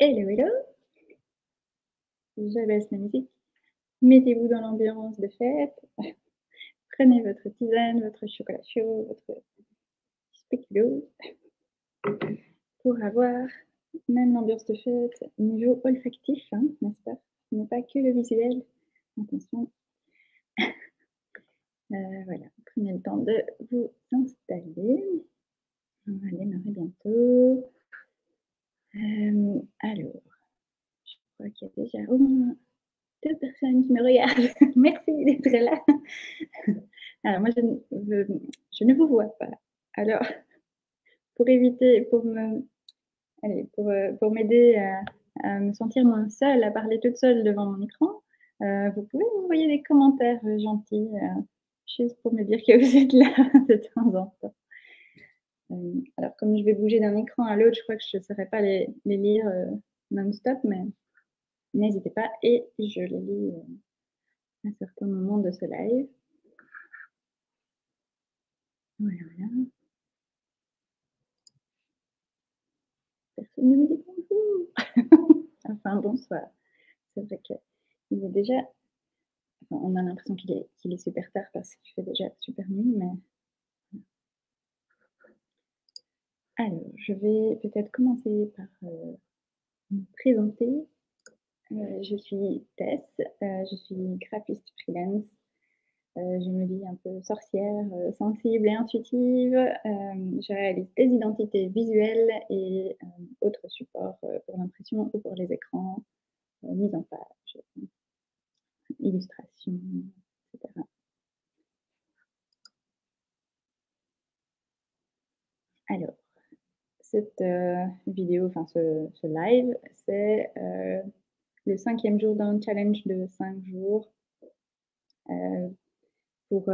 Hello, hello. Je baisse la musique. Mettez-vous dans l'ambiance de fête. Prenez votre tisane, votre chocolat chaud, votre spéculoos pour avoir même l'ambiance de fête niveau olfactif, hein, n'est-ce pas? Ce n'est pas que le visuel. Attention. Voilà, prenez le temps de vous installer. On va démarrer bientôt. Alors, je crois qu'il y a déjà au moins 2 personnes qui me regardent. Merci d'être là. Alors moi, je ne vous vois pas. Alors, pour éviter, pour m'aider à me sentir moins seule, à parler toute seule devant mon écran, vous pouvez m'envoyer des commentaires gentils, juste pour me dire que vous êtes là de temps en temps. Alors comme je vais bouger d'un écran à l'autre, je crois que je ne saurais pas les lire non-stop, mais n'hésitez pas et je les lis à certains moments de ce live. Voilà. Personne ne me dit bonjour. Enfin, bonsoir. C'est vrai qu'il est déjà, enfin, on a l'impression qu'il est super tard parce qu'il fait déjà super nuit, mais alors, je vais peut-être commencer par me présenter. Je suis Tess, je suis graphiste freelance. Je me dis un peu sorcière, sensible et intuitive. Je réalise des identités visuelles et autres supports pour l'impression ou pour les écrans, mise en page, illustration, etc. Alors, cette vidéo, enfin ce live, c'est le 5e jour d'un challenge de 5 jours pour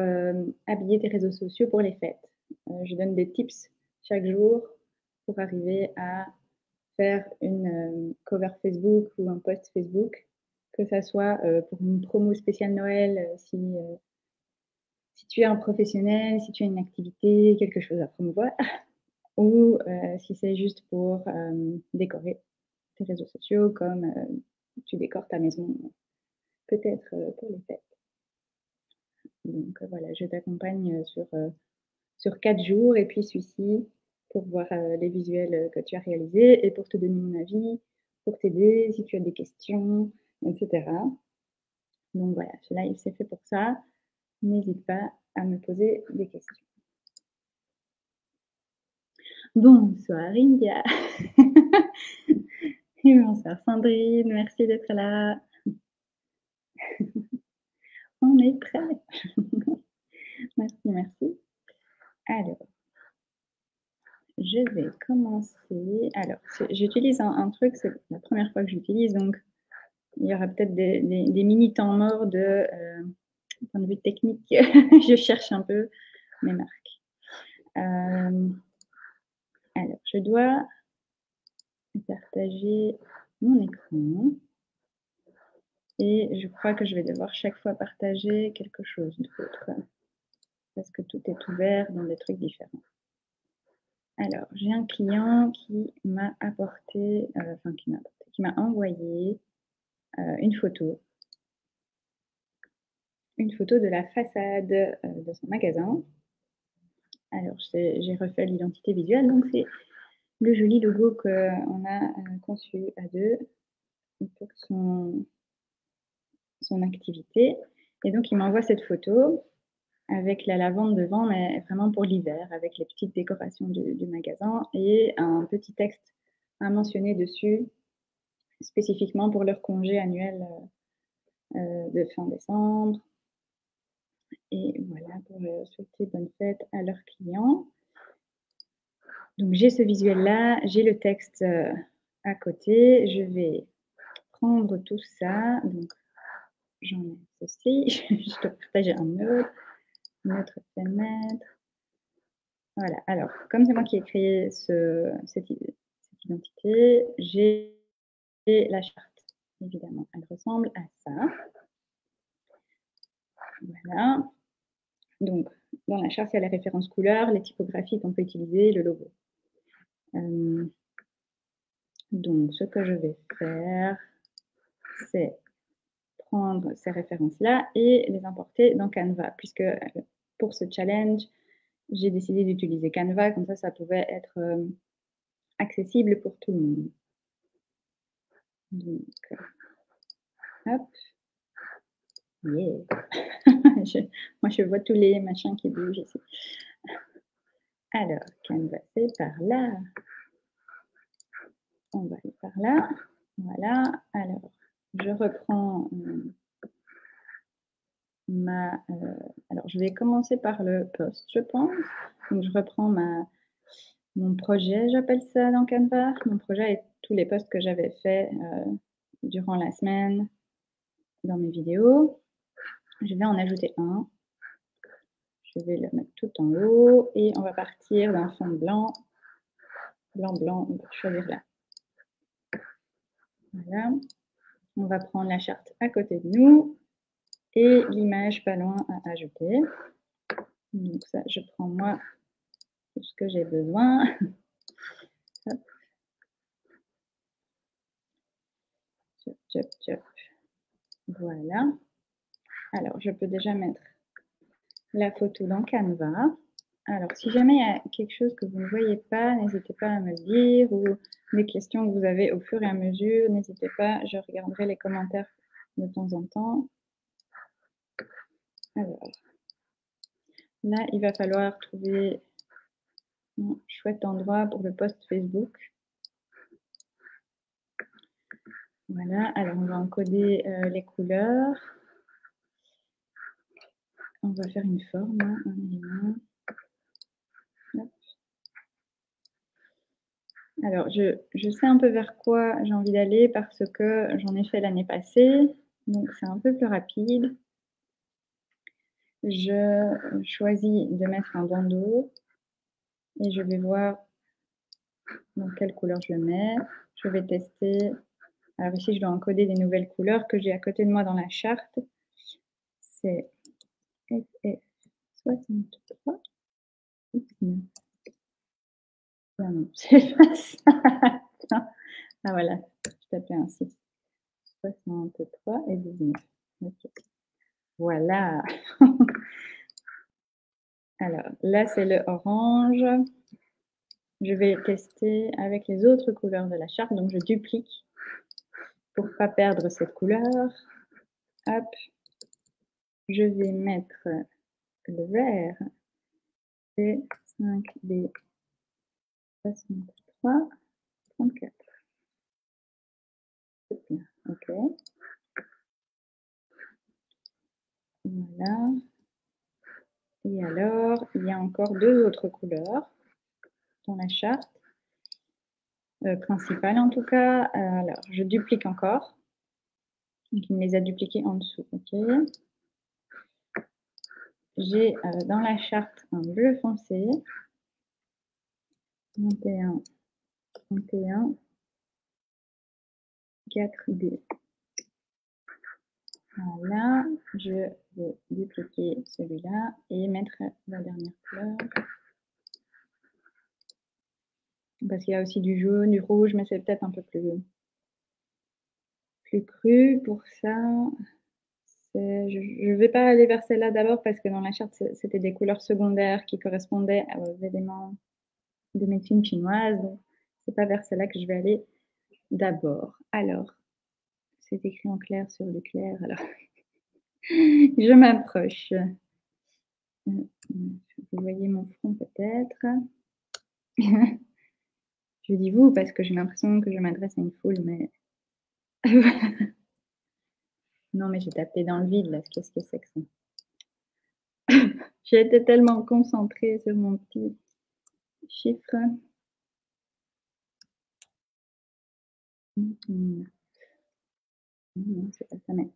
habiller tes réseaux sociaux pour les fêtes. Je donne des tips chaque jour pour arriver à faire une cover Facebook ou un post Facebook, que ça soit pour une promo spéciale Noël, si tu es un professionnel, si tu as une activité, quelque chose à promouvoir, ou si c'est juste pour décorer tes réseaux sociaux, comme tu décores ta maison, peut-être pour les fêtes. Donc voilà, je t'accompagne sur 4 jours et puis celui-ci pour voir les visuels que tu as réalisés et pour te donner mon avis, pour t'aider si tu as des questions, etc. Donc voilà, ce live c'est fait pour ça. N'hésite pas à me poser des questions. Bonsoir India. Et bonsoir Sandrine, merci d'être là. On est prêt. Merci, merci. Alors, je vais commencer. Alors, j'utilise un truc, c'est la première fois que j'utilise, donc il y aura peut-être des mini temps morts de point de vue technique. Je cherche un peu mes marques. Alors, je dois partager mon écran. Et je crois que je vais devoir chaque fois partager quelque chose d'autre. Parce que tout est ouvert dans des trucs différents. Alors, j'ai un client qui m'a apporté, qui m'a envoyé une photo de la façade de son magasin. Alors, j'ai refait l'identité visuelle, donc c'est le joli logo qu'on a conçu à deux pour son activité. Et donc, il m'envoie cette photo avec la lavande devant, mais vraiment pour l'hiver, avec les petites décorations du magasin et un petit texte à mentionner dessus, spécifiquement pour leur congé annuel de fin décembre. Et voilà, pour souhaiter bonne fête à leurs clients. Donc j'ai ce visuel-là, j'ai le texte à côté. Je vais prendre tout ça. Donc j'en ai ceci. Je dois partager une autre fenêtre. Voilà, alors, comme c'est moi qui ai créé cette identité, j'ai la charte, évidemment. Elle ressemble à ça. Voilà. Donc, dans la charte, il y a les références couleurs, les typographies qu'on peut utiliser, le logo. Donc, ce que je vais faire, c'est prendre ces références-là et les importer dans Canva, puisque pour ce challenge, j'ai décidé d'utiliser Canva, comme ça pouvait être accessible pour tout le monde. Donc, hop. Yeah. Moi, je vois tous les machins qui bougent ici. Alors, Canva, c'est par là. On va aller par là. Voilà. Alors, je reprends alors, je vais commencer par le post, je pense. Donc, je reprends mon projet, j'appelle ça dans Canva. Mon projet est tous les posts que j'avais faits durant la semaine dans mes vidéos. Je vais en ajouter un. Je vais le mettre tout en haut et on va partir d'un fond blanc. Blanc, on va choisir là. Voilà. On va prendre la charte à côté de nous et l'image pas loin à ajouter. Donc ça, je prends moi tout ce que j'ai besoin. Hop. Chop, chop, chop. Voilà. Alors, je peux déjà mettre la photo dans Canva. Alors, si jamais il y a quelque chose que vous ne voyez pas, n'hésitez pas à me le dire, ou des questions que vous avez au fur et à mesure, n'hésitez pas, je regarderai les commentaires de temps en temps. Alors, là, il va falloir trouver un chouette endroit pour le post Facebook. Voilà, alors on va encoder les couleurs. On va faire une forme, hein, un élément. Hop. Alors, je sais un peu vers quoi j'ai envie d'aller parce que j'en ai fait l'année passée, donc c'est un peu plus rapide. Je choisis de mettre un bandeau et je vais voir dans quelle couleur je le mets. Je vais tester. Alors ici, je dois encoder des nouvelles couleurs que j'ai à côté de moi dans la charte. C'est FF63. Non, c'est pas ça. Ah voilà, je tapais un 6. 63 et 19. Okay. Voilà. Alors là, c'est le orange. Je vais tester avec les autres couleurs de la charte. Donc, je duplique pour ne pas perdre cette couleur. Hop. Je vais mettre le vert et 5D 63, 34. OK. Voilà. Et alors, il y a encore 2 autres couleurs dans la charte, principale en tout cas. Alors, je duplique encore. Donc, il me les a dupliquées en dessous. OK. J'ai dans la charte un bleu foncé. 21, 21, 4D. Voilà, je vais dupliquer celui-là et mettre la dernière couleur. Parce qu'il y a aussi du jaune, du rouge, mais c'est peut-être un peu plus cru pour ça. Je ne vais pas aller vers celle-là d'abord parce que dans la charte, c'était des couleurs secondaires qui correspondaient aux éléments de médecine chinoise. Donc, c'est pas vers celle-là que je vais aller d'abord. Alors, c'est écrit en clair sur le clair, alors je m'approche. Vous voyez mon front peut-être. Je dis vous parce que j'ai l'impression que je m'adresse à une foule, mais non, mais j'ai tapé dans le vide là. Qu'est-ce que c'est que ça? J'ai été tellement concentrée sur mon petit chiffre. Non, c'est pas ça, mais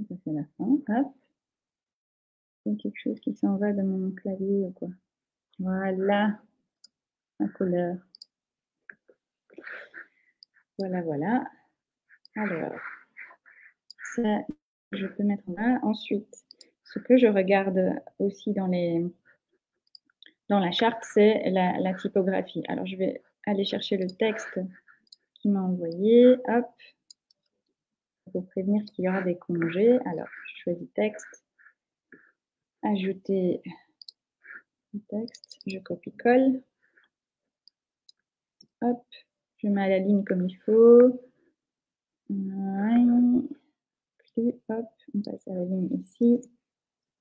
ça c'est la fin. Hop. Il y a quelque chose qui s'en va de mon clavier ou quoi. Voilà, la couleur. Voilà, voilà. Alors, ça, je peux mettre là. Ensuite, ce que je regarde aussi dans la charte, c'est la typographie. Alors, je vais aller chercher le texte qu'il m'a envoyé. Hop. Pour prévenir qu'il y aura des congés. Alors, je choisis texte. Ajouter le texte. Je copie-colle. Hop. Je mets à la ligne comme il faut. Ouais. Puis, hop. On passe à la ligne ici.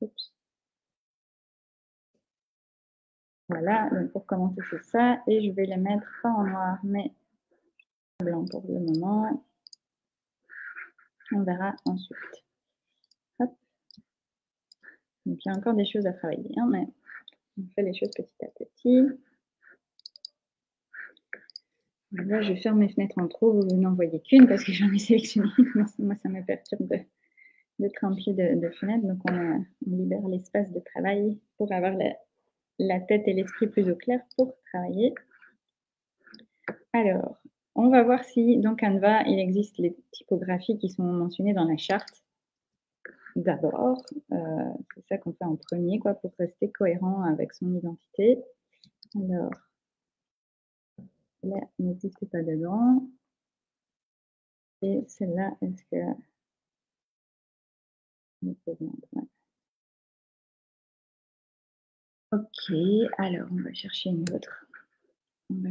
Oups. Voilà, donc pour commencer c'est ça, et je vais les mettre pas en noir, mais en blanc pour le moment. On verra ensuite. Hop. Donc il y a encore des choses à travailler, hein, mais on fait les choses petit à petit. Là, je ferme mes fenêtres en trop, vous n'en voyez qu'une parce que j'en ai sélectionné une. Moi, ça me perturbe d'être rempli de fenêtres, donc on libère l'espace de travail pour avoir la tête et l'esprit plus au clair pour travailler. Alors, on va voir si dans Canva, il existe les typographies qui sont mentionnées dans la charte. D'abord, c'est ça qu'on fait en premier, quoi, pour rester cohérent avec son identité. Alors, là, n'existe pas dedans. Et celle-là, est-ce que... Ouais. Ok, alors on va chercher une autre. On va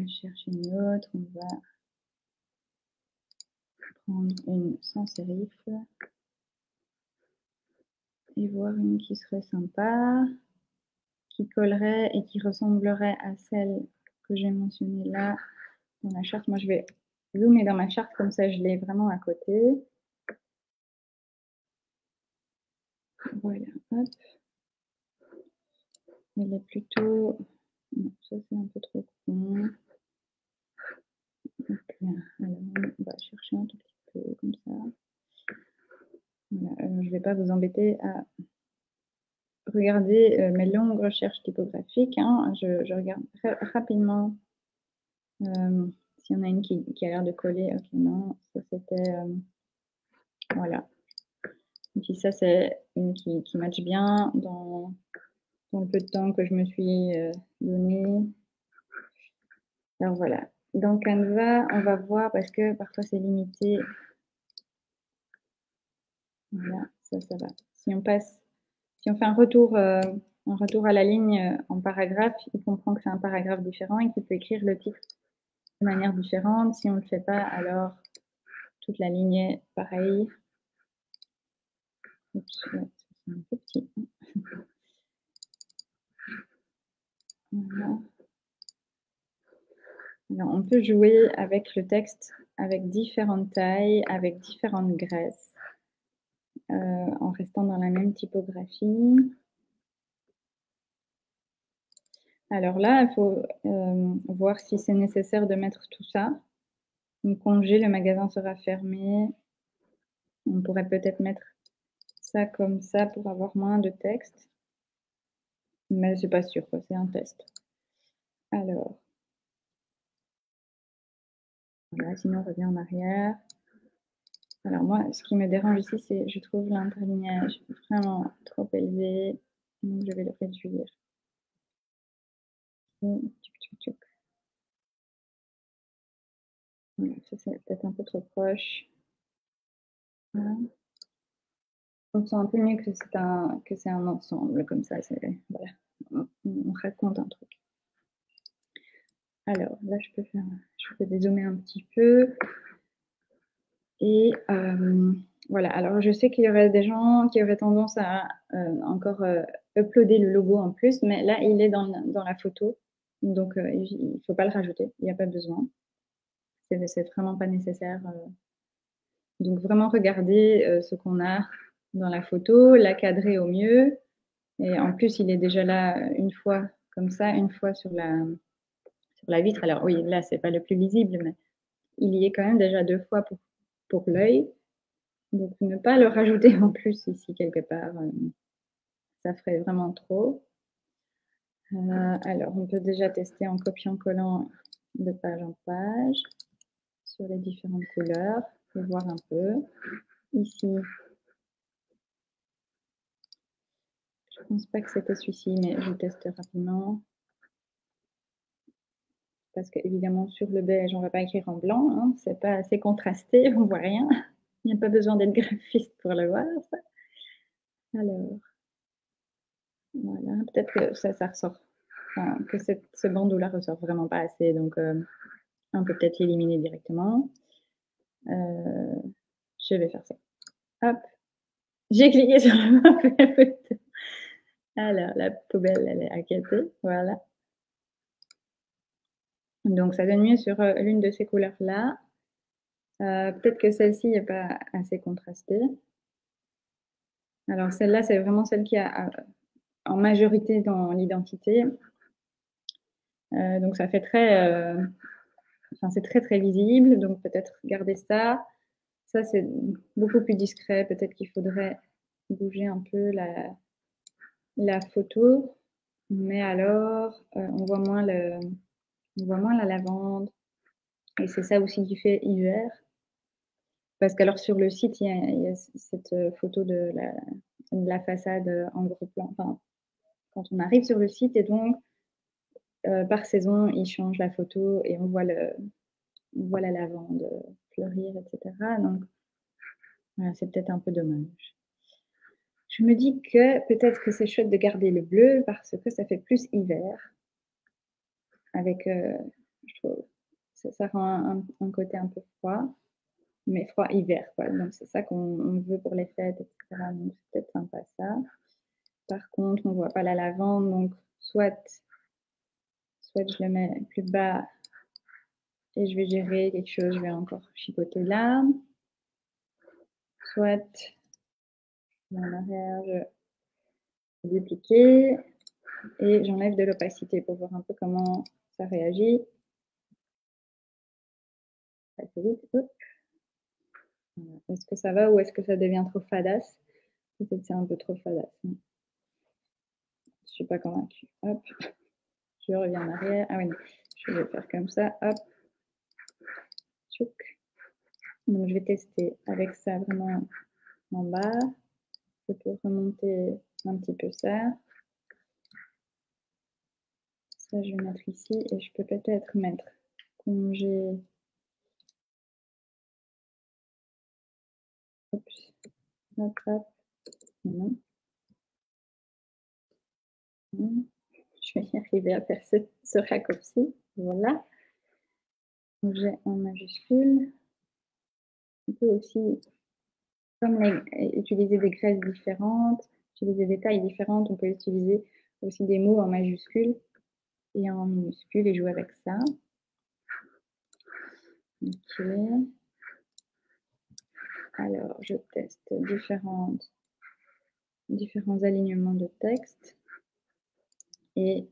prendre une sans sérif et voir une qui serait sympa, qui collerait et qui ressemblerait à celle que j'ai mentionnée là dans la charte. Moi, je vais zoomer dans ma charte, comme ça je l'ai vraiment à côté. Voilà, hop. Elle est plutôt... Non, ça c'est un peu trop con. Donc, alors, on va chercher un tout petit peu comme ça. Voilà, je ne vais pas vous embêter à regarder mes longues recherches typographiques. Hein. Je regarde rapidement s'il y en a une qui a l'air de coller. Ok, non, ça c'était... voilà. Et puis ça, c'est une qui matche bien dans le peu de temps que je me suis donné. Alors voilà. Dans Canva, on va voir parce que parfois c'est limité. Voilà, ça va. Si on fait un retour à la ligne en paragraphe, il comprend que c'est un paragraphe différent et qu'il peut écrire le titre de manière différente. Si on ne le fait pas, alors toute la ligne est pareille. Oups, ouais, c'est un peu petit. Voilà. Alors, on peut jouer avec le texte avec différentes tailles, avec différentes graisses, en restant dans la même typographie. Alors là, il faut voir si c'est nécessaire de mettre tout ça. Un congé, le magasin sera fermé. On pourrait peut-être mettre ça comme ça pour avoir moins de texte. Mais c'est pas sûr, c'est un test. Alors, voilà, sinon on revient en arrière. Alors moi, ce qui me dérange ici, c'est je trouve l'interlignage vraiment trop élevé. Donc je vais le réduire. Voilà, ça c'est peut-être un peu trop proche. Voilà. On sent un peu mieux que c'est un ensemble comme ça. Voilà, on raconte un truc. Alors là, je peux dézoomer un petit peu. Et voilà, alors je sais qu'il y aurait des gens qui auraient tendance à encore uploader le logo en plus, mais là, il est dans la photo. Donc, il ne faut pas le rajouter, il n'y a pas besoin. C'est vraiment pas nécessaire. Donc, vraiment regarder ce qu'on a dans la photo, la cadrer au mieux. Et en plus, il est déjà là une fois comme ça, une fois sur la vitre. Alors oui, là, c'est pas le plus visible, mais il y est quand même déjà 2 fois pour l'œil. Donc, ne pas le rajouter en plus ici quelque part, ça ferait vraiment trop. Alors, on peut déjà tester en copiant-collant de page en page sur les différentes couleurs et voir un peu. Ici, je ne pense pas que c'était celui-ci, mais je teste rapidement. Parce qu'évidemment, sur le beige, on ne va pas écrire en blanc, hein, c'est pas assez contrasté, on ne voit rien. Il n'y a pas besoin d'être graphiste pour le voir, ça. Alors, voilà, peut-être que ça ressort, enfin, que ce bandeau-là ressort vraiment pas assez, donc on peut peut-être l'éliminer directement. Je vais faire ça. Hop, j'ai cliqué sur le mauvais bouton. Alors, la poubelle, elle est à côté, voilà. Donc, ça donne mieux sur l'une de ces couleurs-là. Peut-être que celle-ci n'est pas assez contrastée. Alors, celle-là, c'est vraiment celle qui a en majorité dans l'identité. Donc, ça fait très... Enfin, c'est très, très visible. Donc, peut-être garder ça. Ça, c'est beaucoup plus discret. Peut-être qu'il faudrait bouger un peu la photo. Mais alors, on voit moins la lavande. Et c'est ça aussi qui fait hiver. Parce qu'alors sur le site, il y a cette photo de la façade en gros plan. Enfin, quand on arrive sur le site, et donc par saison, ils changent la photo et on voit la lavande fleurir, etc. Donc, voilà, c'est peut-être un peu dommage. Je me dis que peut-être que c'est chouette de garder le bleu parce que ça fait plus hiver. Avec, je trouve, ça rend un côté un peu froid. Mais froid hiver, quoi. Donc, c'est ça qu'on veut pour les fêtes, etc. Donc, c'est peut-être sympa ça. Par contre, on ne voit pas la lavande, donc soit je le mets plus bas et je vais gérer quelque chose, je vais encore chipoter là. Soit en arrière, je vais dupliquer et j'enlève de l'opacité pour voir un peu comment ça réagit. Assez vite. Est-ce que ça va ou est-ce que ça devient trop fadasse? Peut-être c'est un peu trop fadasse. Je ne suis pas convaincue. Hop. Je reviens en arrière. Ah oui, non. Je vais faire comme ça. Hop. Tchouk. Donc, je vais tester avec ça vraiment en bas. Je peux remonter un petit peu ça. Ça, je vais mettre ici et je peux peut-être mettre congé. Oups. Hop, hop. Non. Non. Je vais y arriver à faire ce raccourci. Voilà. J'ai en majuscule. On peut aussi, comme utiliser des graisses différentes, utiliser des tailles différentes, on peut utiliser aussi des mots en majuscule et en minuscule et jouer avec ça. Ok. Alors, je teste différents alignements de texte. Et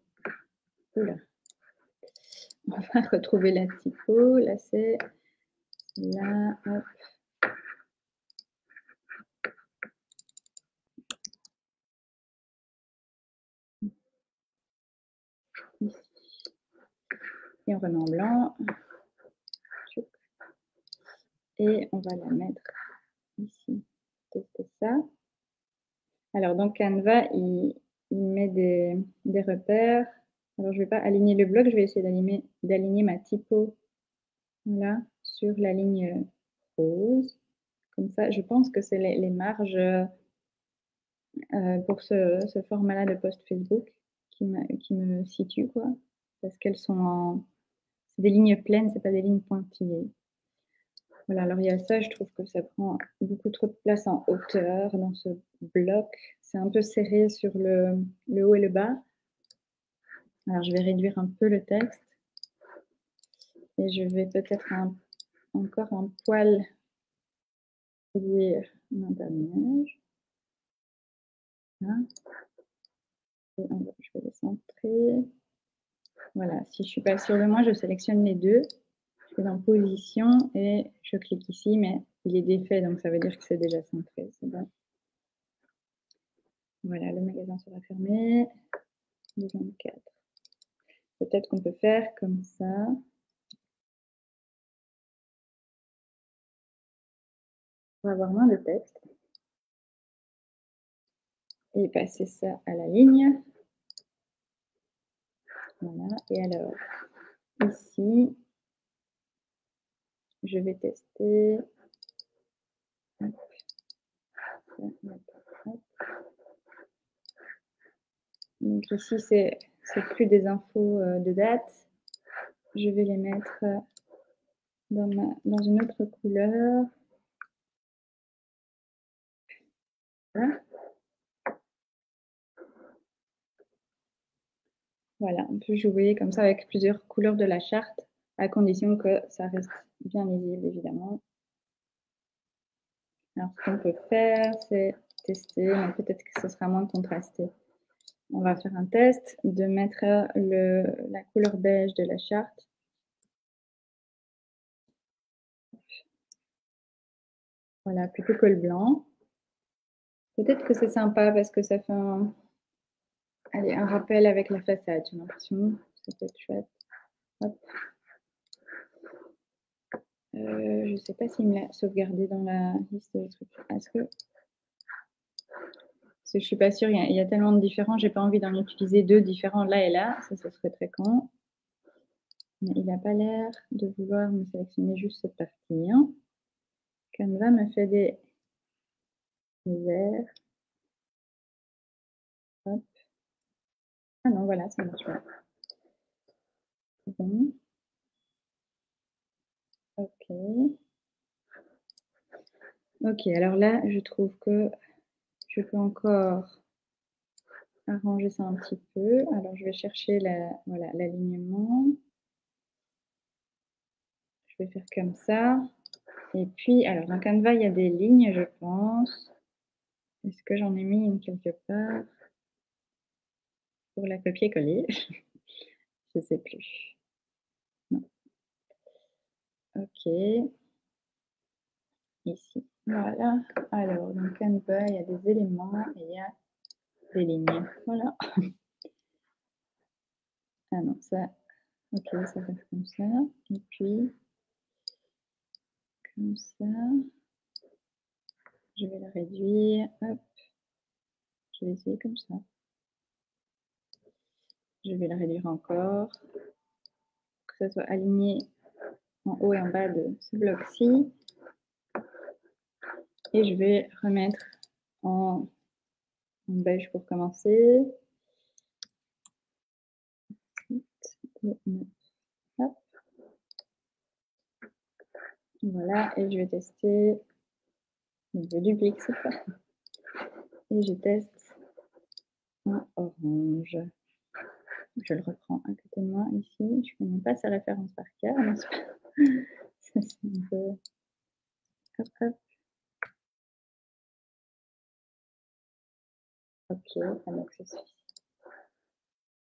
oula, on va retrouver la typo. Là, c'est là. Hop. Ici. Et on remet en blanc. Et on va la mettre ici. Tester ça. Alors, donc Canva, il met des repères. Alors, je ne vais pas aligner le bloc, je vais essayer d'aligner ma typo là, sur la ligne rose. Comme ça, je pense que c'est les marges pour ce format-là de post Facebook qui me situe, quoi. Parce qu'elles sont c'est des lignes pleines, c'est pas des lignes pointillées. Voilà, alors il y a ça, je trouve que ça prend beaucoup trop de place en hauteur dans ce bloc. C'est un peu serré sur le haut et le bas. Alors je vais réduire un peu le texte. Et je vais peut-être encore un poil réduire l'image. Là. Je vais les centrer. Voilà, si je ne suis pas sûre de moi, je sélectionne les deux. Je vais dans position et je clique ici, mais il est défait, donc ça veut dire que c'est déjà centré. C'est bon. Voilà, le magasin sera fermé. 24. Peut-être qu'on peut faire comme ça. On va avoir moins de texte. Et passer ça à la ligne. Voilà. Et alors, ici, je vais tester. Donc ici, c'est plus des infos de date. Je vais les mettre dans une autre couleur. Voilà. Voilà, on peut jouer comme ça avec plusieurs couleurs de la charte, à condition que ça reste bien lisible, évidemment. Alors, ce qu'on peut faire, c'est tester, mais peut-être que ce sera moins contrasté. On va faire un test de mettre la couleur beige de la charte. Voilà, plutôt que le blanc. Peut-être que c'est sympa parce que ça fait un rappel avec la façade, j'ai l'impression. Ça peut être chouette. Hop. Je ne sais pas s'il me l'a sauvegardé dans la liste de trucs. Est-ce que... Parce que je ne suis pas sûre, il y a tellement de différents, j'ai pas envie d'en utiliser deux différents là et là, ça serait très con. Mais il n'a pas l'air de vouloir me sélectionner juste cette partie. Hein. Canva me fait des verts. Hop. Ah non, voilà, ça marche pas. Bon. Ok. Ok, alors là, je trouve que je peux encore arranger ça un petit peu. Alors, je vais chercher l'alignement. Je vais faire comme ça. Et puis, alors, dans Canva, il y a des lignes, je pense. Est-ce que j'en ai mis une quelque part pour la copier-coller? Je ne sais plus. Non. Ok. Ici. Voilà. Alors, dans Canva, il y a des éléments et il y a des lignes. Voilà. Ah non, ça, ok, ça reste comme ça. Et puis, comme ça. Je vais la réduire. Hop. Je vais essayer comme ça. Je vais la réduire encore. Que ça soit aligné en haut et en bas de ce bloc-ci. Et je vais remettre en beige pour commencer. Hop. Voilà, et je vais tester. Je duplique cette fois. Et je teste en orange. Je le reprends à côté de moi ici. Je ne connais pas sa référence par cœur, n'est-ce pas? Ça, c'est un peu... Hop, hop. Ok, ah, donc ça suffit.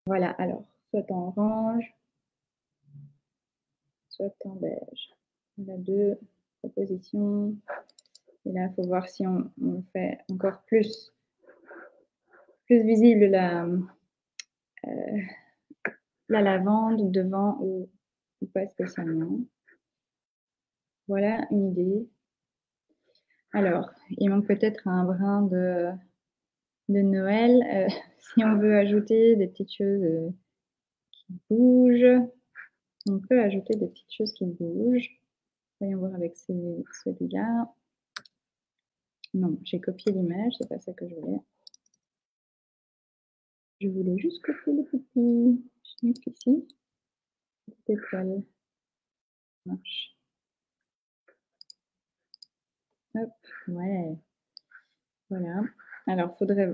Voilà, alors, soit en orange, soit en beige. On a 2 propositions. Et là, il faut voir si on fait encore plus visible la lavande devant ou pas spécialement. Voilà une idée. Alors, il manque peut-être un brin de Noël. Si on veut ajouter des petites choses qui bougent, on peut ajouter des petites choses qui bougent. Voyons voir avec celui-là. Non, j'ai copié l'image, c'est pas ça que je voulais. Je voulais juste copier le petit schnick ici. Petite étoile. Ça marche. Hop, ouais. Voilà. Alors, il faudrait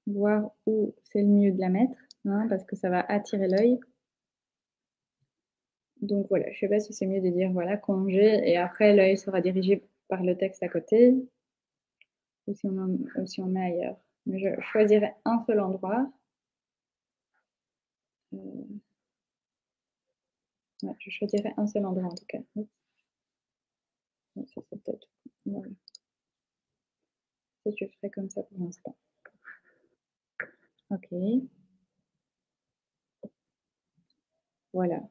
voir où c'est le mieux de la mettre, hein, parce que ça va attirer l'œil. Donc voilà, je ne sais pas si c'est mieux de dire voilà, congé, et après l'œil sera dirigé par le texte à côté, ou si on met ailleurs. Mais je choisirai un seul endroit. Ouais, je choisirai un seul endroit en tout cas. Ça, c'est peut-être... Voilà. Je ferai comme ça pour l'instant. Ok. Voilà.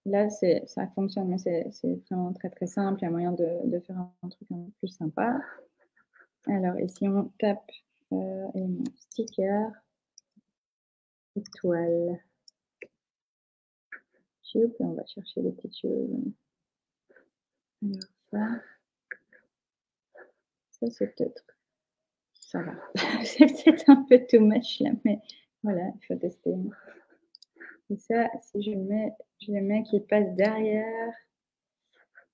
Là, ça fonctionne, mais c'est vraiment très très simple. Il y a moyen de faire un truc un peu plus sympa. Alors, et si on tape élément sticker, étoile, et on va chercher les petites choses. Alors ça c'est peut-être, ça va. C'est peut-être un peu too much là, mais voilà, il faut tester. Et ça, si je le mets qui passe derrière,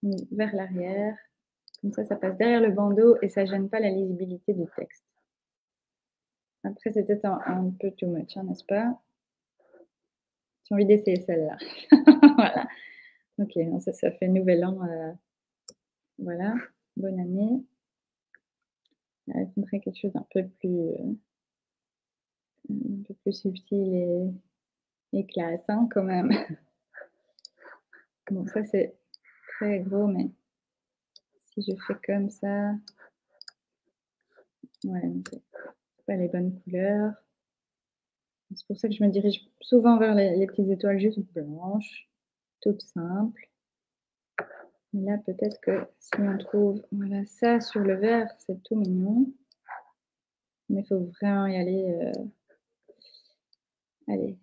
vers l'arrière, comme ça passe derrière le bandeau et ça gêne pas la lisibilité du texte. Après, c'est peut-être un peu too much, hein, n'est-ce pas? J'ai envie d'essayer celle-là. Voilà. Ok, donc ça fait nouvel an. Voilà, bonne année. Il faudrait quelque chose d'un peu plus subtil et classe, hein, quand même. Bon, ça c'est très gros, mais si je fais comme ça, ouais, c'est pas les bonnes couleurs. C'est pour ça que je me dirige souvent vers les petites étoiles juste blanches, toutes simples. Et là, peut-être que si on trouve voilà, ça sur le vert, c'est tout mignon. Mais il faut vraiment y aller, allez,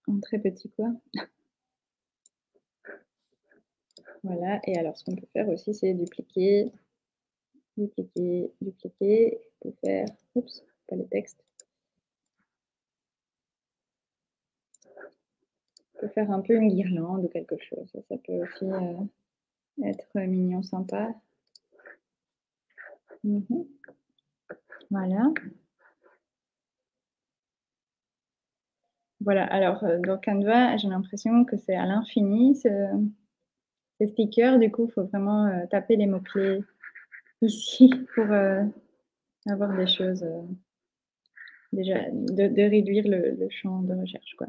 en très petit quoi. Voilà, et alors ce qu'on peut faire aussi, c'est dupliquer, pour faire, oups, pas le texte. On peut faire un peu une guirlande ou quelque chose. Ça peut aussi être mignon, sympa. Voilà. Voilà, alors dans Canva, j'ai l'impression que c'est à l'infini ces stickers. Du coup, il faut vraiment taper les mots-clés ici pour avoir des choses, déjà, de réduire le champ de recherche, quoi.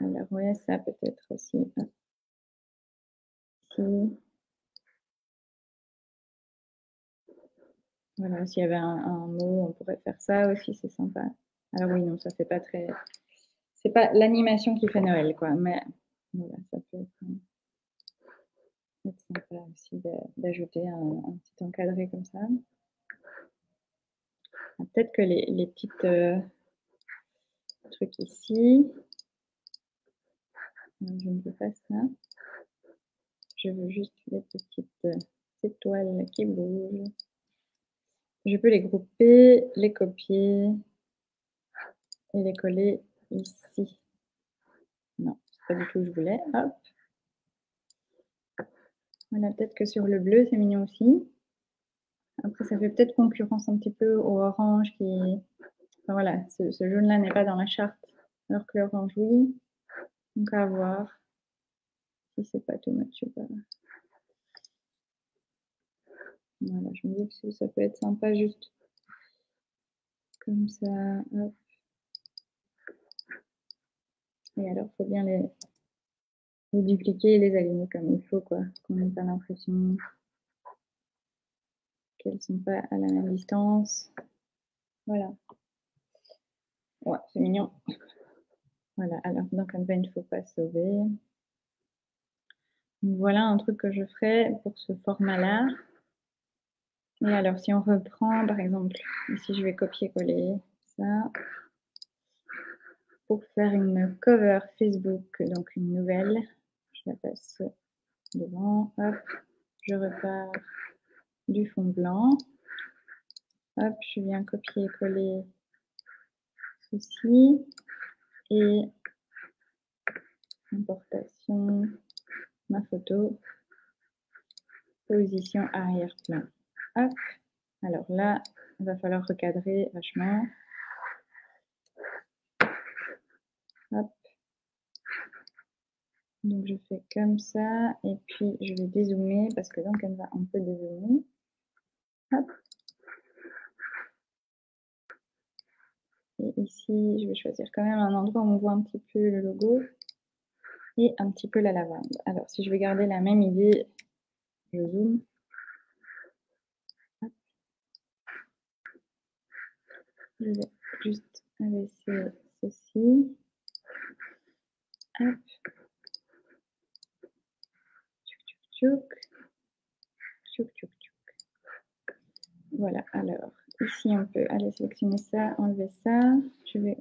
Alors, ouais, ça peut-être aussi. Ici. Voilà, s'il y avait un mot, on pourrait faire ça aussi, c'est sympa. Alors oui, non, ça fait pas très... C'est pas l'animation qui fait Noël, quoi, mais voilà, ça peut être sympa aussi d'ajouter un petit encadré comme ça. Peut-être que les petites trucs ici, je ne veux pas ça. Je veux juste les petites étoiles qui bougent. Je peux les grouper, les copier et les coller ici. Non, c'est pas du tout ce que je voulais. Hop. Voilà, peut-être que sur le bleu, c'est mignon aussi. Après, ça fait peut-être concurrence un petit peu au orange qui... Enfin, voilà, ce jaune-là n'est pas dans la charte, alors que l'orange, oui. Donc, à voir Si c'est pas too much, pas. Voilà, je me dis que ça peut être sympa juste comme ça. Hop. Et alors, il faut bien les dupliquer et les aligner comme il faut, quoi. Qu'on n'ait pas l'impression qu'elles ne sont pas à la même distance. Voilà. Ouais, c'est mignon. Voilà, alors dans Canva, il ne faut pas sauver. Donc, voilà un truc que je ferai pour ce format-là. Et alors, si on reprend, par exemple, ici, je vais copier-coller ça. Pour faire une cover Facebook, donc une nouvelle, je la passe devant, hop, je repars du fond blanc, hop, je viens copier-coller ceci, et importation, ma photo, position arrière-plan, hop, alors là, il va falloir recadrer vachement, hop, donc je fais comme ça, et puis je vais dézoomer, parce que donc elle va un peu dézoomer, hop. Et ici, je vais choisir quand même un endroit où on voit un petit peu le logo et un petit peu la lavande. Alors, si je vais garder la même idée, je zoome. Hop. Je vais juste abaisser ceci. Hop. Tchouk, tchouk, tchouk, tchouk. Voilà, alors, ici, on peut aller sélectionner ça, enlever ça. Je vais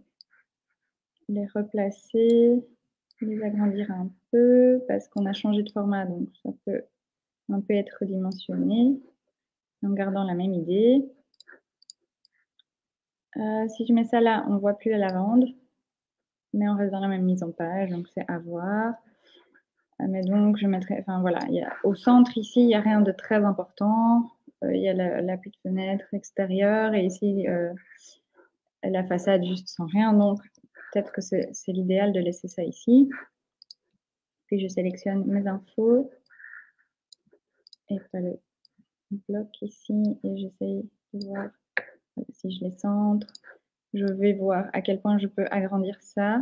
les replacer, les agrandir un peu, parce qu'on a changé de format, donc ça peut un peu être redimensionné, en gardant la même idée. Si je mets ça là, on ne voit plus la lavande, mais on reste dans la même mise en page, donc c'est à voir. Mais donc, je mettrai, enfin voilà, au centre ici, il n'y a rien de très important. Il y a l'appui de fenêtre extérieure et ici, la façade juste sans rien. Donc, peut-être que c'est l'idéal de laisser ça ici. Puis, je sélectionne mes infos et pas le bloc ici et j'essaye de voir si je les centre. Je vais voir à quel point je peux agrandir ça.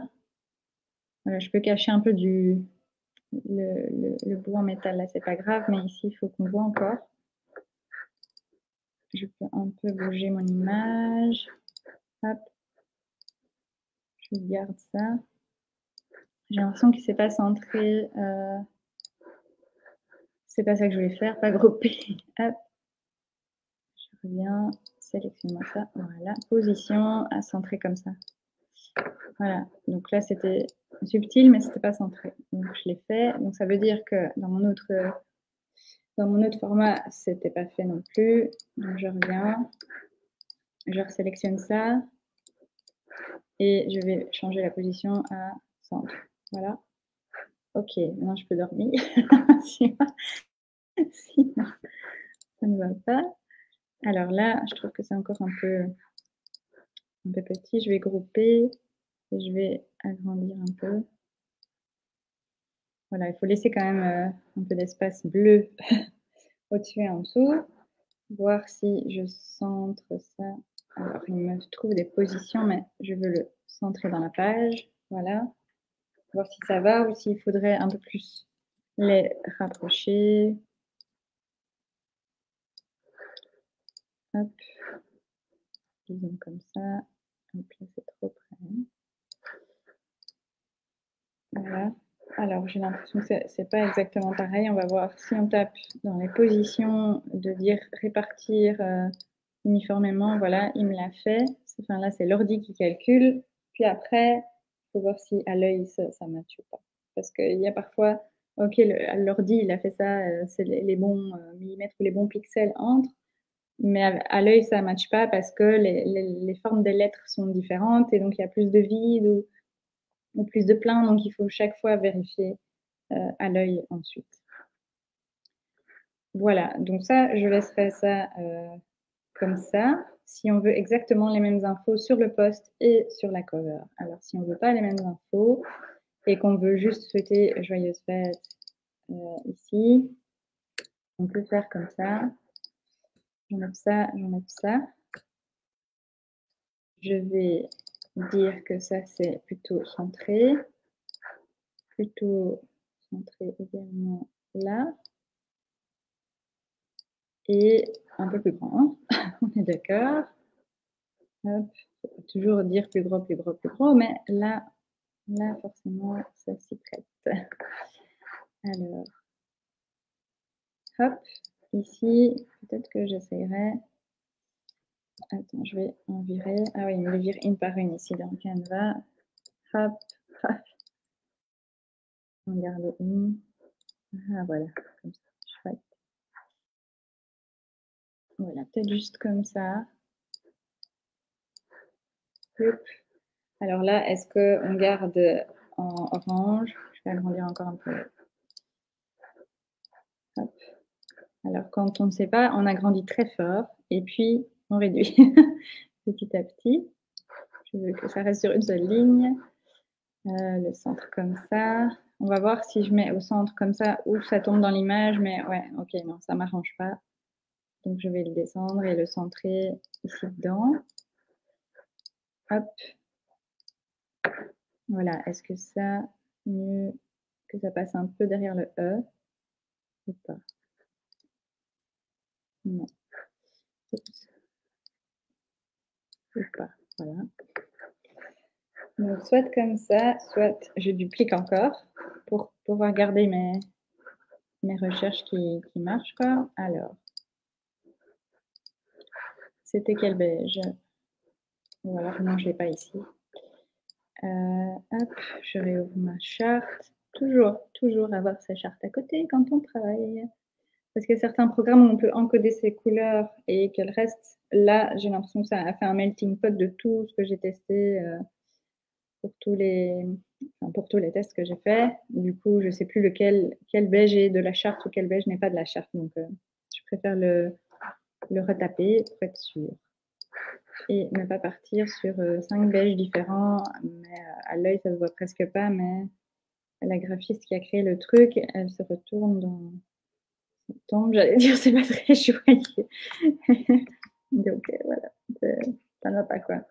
Voilà, je peux cacher un peu le bout en métal, là, c'est pas grave, mais ici, il faut qu'on voit encore. Je peux un peu bouger mon image. Hop. Je garde ça. J'ai l'impression que c'est pas centré. C'est pas ça que je voulais faire, pas grouper. Hop. Je reviens, sélectionne-moi ça. Voilà, position à centrer comme ça. Voilà, donc là c'était subtil, mais c'était pas centré. Donc je l'ai fait. Donc ça veut dire que dans mon autre format, c'était pas fait non plus. Donc je reviens, je resélectionne ça et je vais changer la position à centre. Voilà. Ok, maintenant je peux dormir. Sinon, ça ne va pas. Alors là, je trouve que c'est encore un peu petit. Je vais grouper et je vais agrandir un peu. Voilà, il faut laisser quand même un peu d'espace bleu au-dessus et en dessous. Voir si je centre ça. Alors, il me trouve des positions, mais je veux le centrer dans la page. Voilà. Voir si ça va ou s'il faudrait un peu plus les rapprocher. Hop. Disons comme ça. Hop, là, c'est trop près. Voilà. Alors, j'ai l'impression que c'est pas exactement pareil. On va voir si on tape dans les positions de dire répartir uniformément. Voilà, il me l'a fait. Enfin, là, c'est l'ordi qui calcule. Puis après, il faut voir si à l'œil, ça ne matche pas. Parce qu'il y a parfois, ok, l'ordi, il a fait ça, c'est les bons millimètres ou les bons pixels entre. Mais à l'œil, ça ne matche pas parce que les formes des lettres sont différentes et donc il y a plus de vide ou plus de plein. Donc, il faut chaque fois vérifier à l'œil ensuite. Voilà, donc ça, je laisserai ça comme ça. Si on veut exactement les mêmes infos sur le post et sur la cover. Alors, si on ne veut pas les mêmes infos et qu'on veut juste souhaiter joyeuses fêtes ici. On peut faire comme ça. J'enlève ça, j'enlève ça. Je vais dire que ça, c'est plutôt centré. Plutôt centré également là. Et un peu plus grand, on est d'accord. Hop, faut toujours dire plus gros, plus gros, plus gros, mais là forcément, ça s'y prête. Alors, hop, ici, peut-être que j'essayerai. Attends, je vais en virer. Ah oui, il me le vire une par une ici dans Canva. Hop, hop. On garde une. Ah voilà, comme ça, chouette. Voilà, peut-être juste comme ça. Hop. Alors là, est-ce qu'on garde en orange? Je vais agrandir encore un peu. Hop. Alors, quand on ne sait pas, on agrandit très fort et puis on réduit petit à petit. Je veux que ça reste sur une seule ligne. Le centre comme ça. On va voir si je mets au centre comme ça ou ça tombe dans l'image, mais ouais, ok, non, ça m'arrange pas. Donc, je vais le descendre et le centrer ici dedans. Hop. Voilà, est-ce que ça, mieux que ça passe un peu derrière le E ou pas? Non. Ou pas, voilà. Donc, soit comme ça, soit je duplique encore pour pouvoir garder mes recherches qui marchent, quoi. Alors, c'était quel beige? Ou alors non, je l'ai pas ici. Hop, je réouvre ma charte. Toujours avoir sa charte à côté quand on travaille. Parce que certains programmes où on peut encoder ses couleurs et que le reste, là, j'ai l'impression que ça a fait un melting pot de tout ce que j'ai testé pour tous les tests que j'ai faits. Du coup, je ne sais plus quel beige est de la charte ou quel beige n'est pas de la charte. Donc, je préfère le retaper pour être sûr. Et ne pas partir sur 5 beiges différents. Mais à l'œil, ça ne se voit presque pas, mais la graphiste qui a créé le truc, elle se retourne dans tombe, j'allais dire, c'est pas très joyeux. Donc voilà, ça ne va pas, quoi.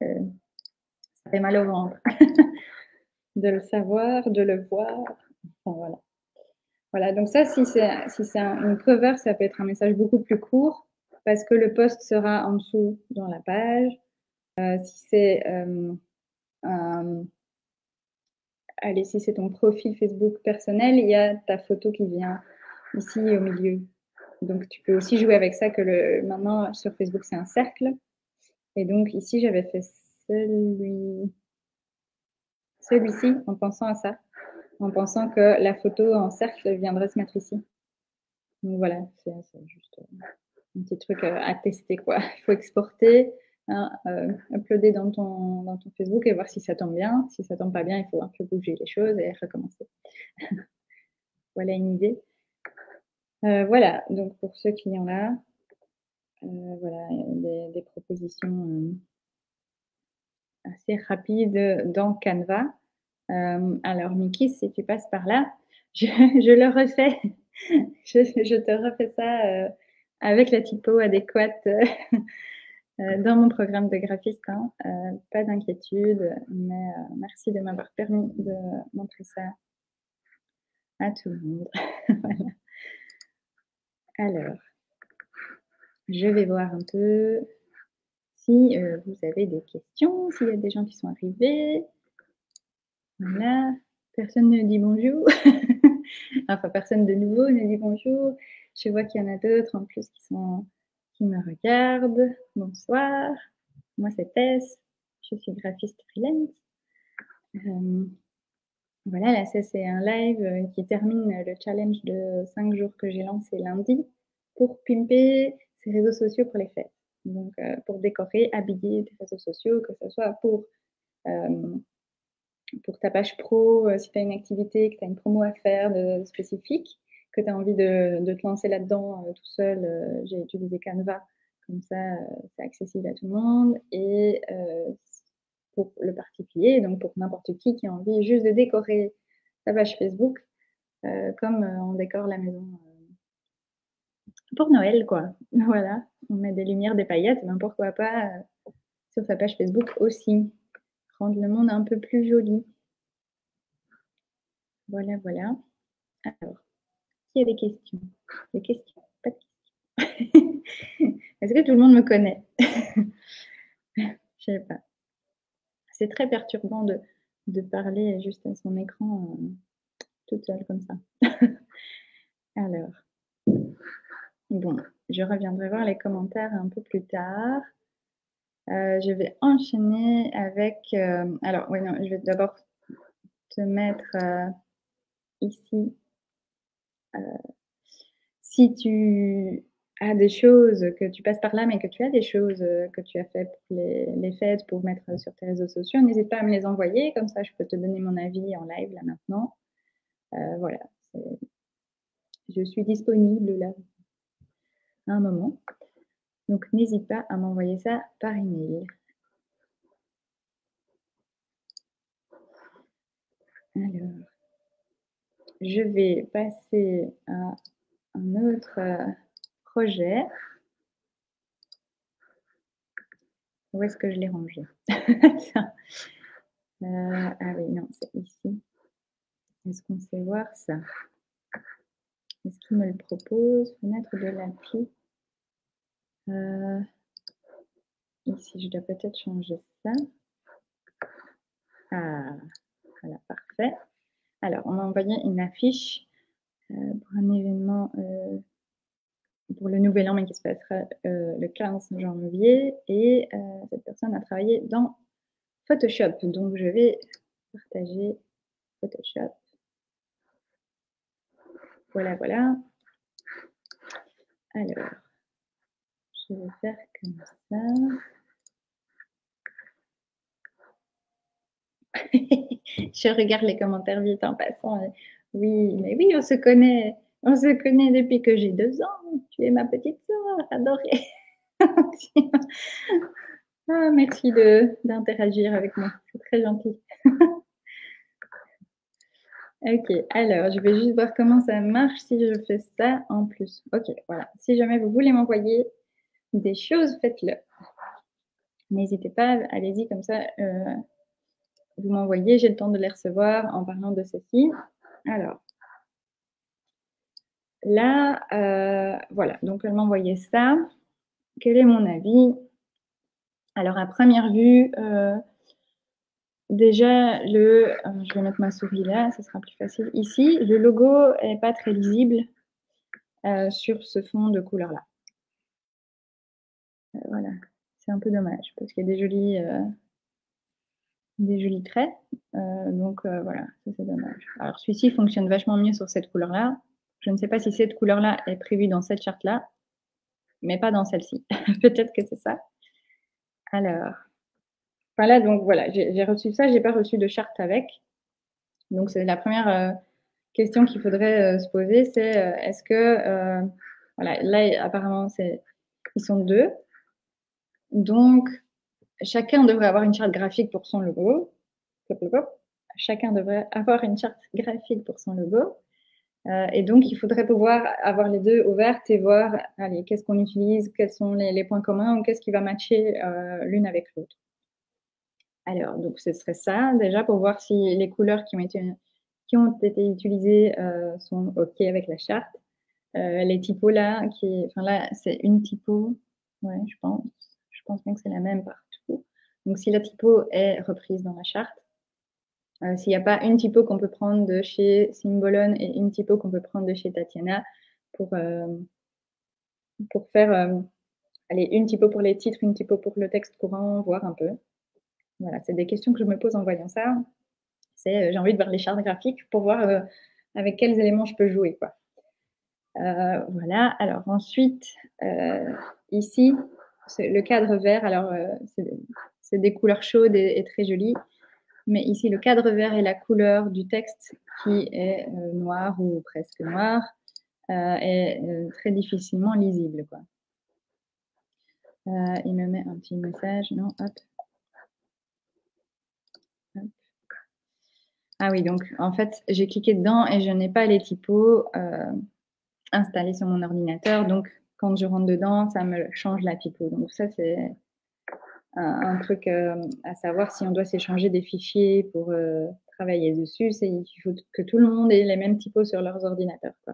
Ça fait mal au ventre de le savoir, de le voir. Enfin, voilà. Voilà, donc ça, si c'est une cover, ça peut être un message beaucoup plus court parce que le post sera en dessous dans la page. Si c'est allez, si c'est ton profil Facebook personnel, il y a ta photo qui vient ici au milieu. Donc, tu peux aussi jouer avec ça que maintenant, sur Facebook, c'est un cercle. Et donc, ici, j'avais fait celui-ci en pensant à ça, en pensant que la photo en cercle viendrait se mettre ici. Donc, voilà, c'est juste un petit truc à tester, quoi. Il faut exporter, hein, uploader dans ton Facebook et voir si ça tombe bien. Si ça tombe pas bien, il faut un peu bouger les choses et recommencer. Voilà une idée. Voilà, donc pour ce client-là, voilà, des propositions assez rapides dans Canva. Alors Mickey, si tu passes par là, je le refais. Je te refais ça avec la typo adéquate dans mon programme de graphiste, hein. Pas d'inquiétude, mais merci de m'avoir permis de montrer ça à tout le monde. Voilà. Alors, je vais voir un peu si vous avez des questions, s'il y a des gens qui sont arrivés. Voilà, personne ne dit bonjour. Enfin, personne de nouveau ne dit bonjour. Je vois qu'il y en a d'autres en plus qui me regardent. Bonsoir, moi c'est Tess, je suis graphiste freelance. Voilà, là ça c'est un live qui termine le challenge de 5 jours que j'ai lancé lundi pour pimper ses réseaux sociaux pour les fêtes. Donc pour décorer, habiller tes réseaux sociaux, que ce soit pour ta page pro, si tu as une activité, que tu as une promo à faire spécifique, que tu as envie de te lancer là-dedans tout seul, j'ai utilisé Canva, comme ça c'est accessible à tout le monde. Et pour le particulier, donc pour n'importe qui a envie juste de décorer sa page Facebook, comme on décore la maison pour Noël, quoi. Voilà, on met des lumières, des paillettes, ben pourquoi pas sur sa page Facebook aussi. Rendre le monde un peu plus joli. Voilà, voilà. Alors, s'il y a des questions? Des questions? Pas de questions. Est-ce que tout le monde me connaît? Je sais pas. C'est très perturbant de parler juste à son écran toute seule comme ça. Alors, bon, je reviendrai voir les commentaires un peu plus tard. Je vais enchaîner avec... alors, oui, non, je vais d'abord te mettre ici. Si tu as des choses que tu passes par là, mais que tu as des choses que tu as faites pour les fêtes, pour mettre sur tes réseaux sociaux, n'hésite pas à me les envoyer. Comme ça, je peux te donner mon avis en live là maintenant. Voilà, je suis disponible là à un moment. Donc, n'hésite pas à m'envoyer ça par email. Alors, je vais passer à un autre projet. Où est-ce que je l'ai rangé? Ah oui, non, c'est ici. Est-ce qu'on sait voir ça? Est-ce qu'il me le propose? Fenêtre de l'appli. Ici, je dois peut-être changer ça. Ah, voilà, parfait. Alors, on m'a envoyé une affiche pour un événement pour le Nouvel An, mais qui se passera le 15 janvier. Et cette personne a travaillé dans Photoshop. Donc, je vais partager Photoshop. Voilà, voilà. Alors, je vais faire comme ça. Je regarde les commentaires vite en passant. Oui, mais oui, on se connaît. On se connaît depuis que j'ai 2 ans. Tu es ma petite sœur adorée. Ah, merci d'interagir avec moi. C'est très gentil. Ok, alors je vais juste voir comment ça marche si je fais ça en plus. Ok, voilà. Si jamais vous voulez m'envoyer des choses, faites-le. N'hésitez pas, allez-y comme ça. Vous m'envoyez, j'ai le temps de les recevoir en parlant de ceci. Alors, là, voilà, donc elle m'a envoyé ça. Quel est mon avis? Alors, à première vue, déjà, je vais mettre ma souris là, ce sera plus facile. Ici, le logo n'est pas très lisible sur ce fond de couleur-là. Voilà, c'est un peu dommage parce qu'il y a des jolis traits. Donc, voilà, ça c'est dommage. Alors, celui-ci fonctionne vachement mieux sur cette couleur-là. Je ne sais pas si cette couleur-là est prévue dans cette charte-là, mais pas dans celle-ci. Peut-être que c'est ça. Alors, voilà, donc voilà, j'ai reçu ça, j'ai pas reçu de charte avec. Donc, c'est la première question qu'il faudrait se poser, c'est est-ce que, voilà, là, apparemment, ils sont 2. Donc, chacun devrait avoir une charte graphique pour son logo. Chacun devrait avoir une charte graphique pour son logo. Et donc, il faudrait pouvoir avoir les deux ouvertes et voir, allez, qu'est-ce qu'on utilise, quels sont les points communs ou qu'est-ce qui va matcher l'une avec l'autre. Alors, donc, ce serait ça, déjà, pour voir si les couleurs qui ont été utilisées sont OK avec la charte. Les typos là, enfin là, c'est une typo, ouais, je pense bien que c'est la même partout. Donc, si la typo est reprise dans la charte, s'il n'y a pas une typo qu'on peut prendre de chez Symbolon et une typo qu'on peut prendre de chez Tatiana pour faire allez, une typo pour les titres, une typo pour le texte courant, voir un peu. Voilà, c'est des questions que je me pose en voyant ça. J'ai envie de voir les chartes graphiques pour voir avec quels éléments je peux jouer, quoi. Voilà, alors ensuite, ici, le cadre vert, alors c'est des couleurs chaudes et très jolies. Mais ici, le cadre vert est la couleur du texte qui est noir ou presque noir est très difficilement lisible, quoi. Il me met un petit message, non, hop. Ah oui, donc en fait, j'ai cliqué dedans et je n'ai pas les typos installés sur mon ordinateur. Donc, quand je rentre dedans, ça me change la typo. Donc ça, c'est un truc à savoir si on doit s'échanger des fichiers pour travailler dessus. Il faut que tout le monde ait les mêmes typos sur leurs ordinateurs, quoi.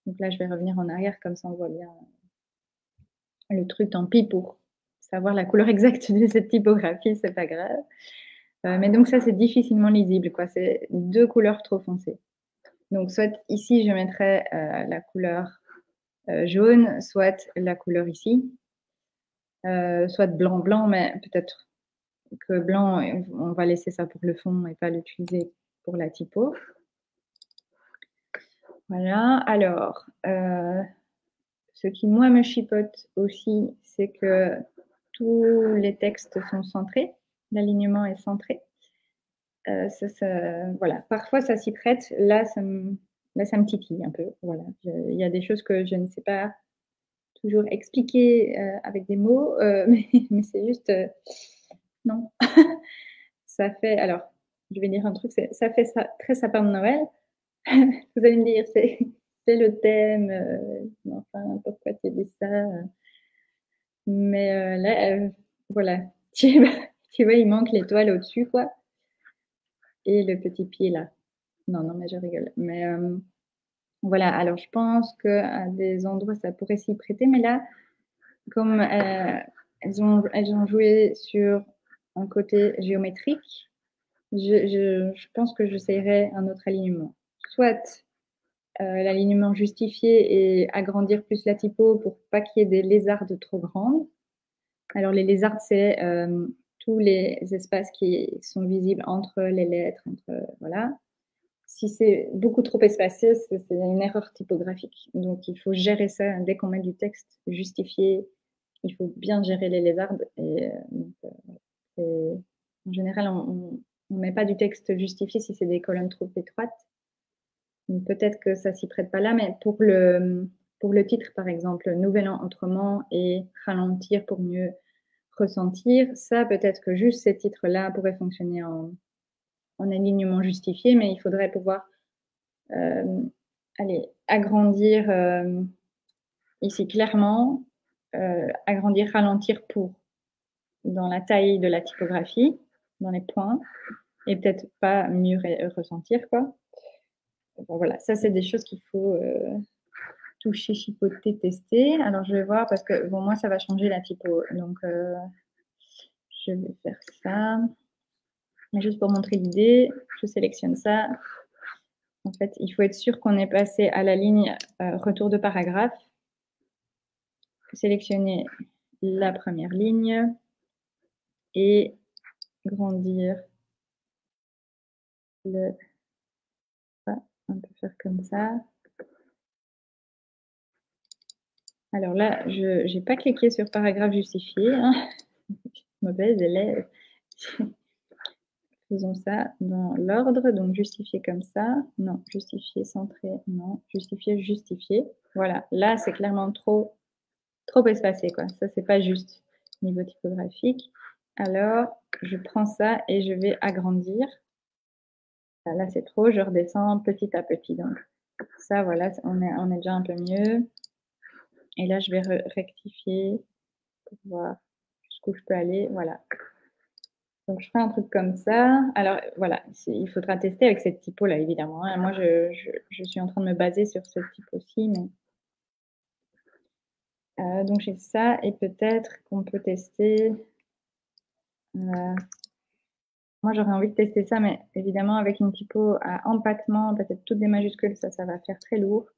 Donc là, je vais revenir en arrière, comme ça on voit bien le truc. Tant pis pour savoir la couleur exacte de cette typographie, c'est pas grave. Mais donc ça, c'est difficilement lisible, quoi. C'est 2 couleurs trop foncées. Donc soit ici, je mettrais la couleur jaune, soit la couleur ici, soit blanc, mais peut-être que blanc, on va laisser ça pour le fond et pas l'utiliser pour la typo. Voilà, alors, ce qui, moi, me chipote aussi, c'est que tous les textes sont centrés, l'alignement est centré. Voilà, parfois ça s'y prête, là ça me titille un peu. Voilà, il y a des choses que je ne sais pas toujours expliquer avec des mots, mais c'est juste non. Ça fait, alors, je vais dire un truc, ça fait ça, très sapin de Noël. Vous allez me dire, c'est le thème, enfin, pourquoi tu dis ça mais là, voilà, tu vois, il manque l'étoile au-dessus, quoi, et le petit pied là. Non, mais je rigole. Mais voilà, alors je pense qu'à des endroits, ça pourrait s'y prêter, mais là, comme elles ont joué sur un côté géométrique, je pense que j'essayerai un autre alignement. Soit l'alignement justifié et agrandir plus la typo pour pas qu'il y ait des lézardes trop grandes. Alors les lézardes, c'est tous les espaces qui sont visibles entre les lettres, voilà. Si c'est beaucoup trop espacé, c'est une erreur typographique. Donc il faut gérer ça dès qu'on met du texte justifié. Il faut bien gérer les lézardes. En général, on ne met pas du texte justifié si c'est des colonnes trop étroites. Peut-être que ça s'y prête pas là, mais pour le titre, par exemple, Nouvel An autrement et ralentir pour mieux ressentir, ça, peut-être que juste ces titres-là pourraient fonctionner en alignement justifié, mais il faudrait pouvoir agrandir ici clairement, agrandir, ralentir pour dans la taille de la typographie, dans les points, et peut-être pas mieux ressentir, quoi. Bon, voilà, ça, c'est des choses qu'il faut toucher, chipoter, tester. Alors, je vais voir parce que, bon, moi, ça va changer la typo. Donc, je vais faire ça. Mais juste pour montrer l'idée, je sélectionne ça. En fait, il faut être sûr qu'on est passé à la ligne retour de paragraphe. Sélectionner la première ligne et grandir le... On peut faire comme ça. Alors là, je n'ai pas cliqué sur paragraphe justifié. Hein. Mauvaise élève. Faisons ça dans l'ordre. Donc, justifier comme ça. Non, justifier, centré. Non, justifier, justifier. Voilà. Là, c'est clairement trop espacé, quoi. Ça, c'est pas juste niveau typographique. Alors, je prends ça et je vais agrandir. Là, c'est trop. Je redescends petit à petit. Donc, ça, voilà, on est déjà un peu mieux. Et là, je vais rectifier pour voir jusqu'où je peux aller. Voilà. Donc, je ferai un truc comme ça. Alors, voilà, il faudra tester avec cette typo-là, évidemment. Hein. Moi, je suis en train de me baser sur ce type aussi. Mais... donc, j'ai ça. Et peut-être qu'on peut tester... moi, j'aurais envie de tester ça, mais évidemment, avec une typo à empattement, peut-être toutes des majuscules, ça va faire très lourd.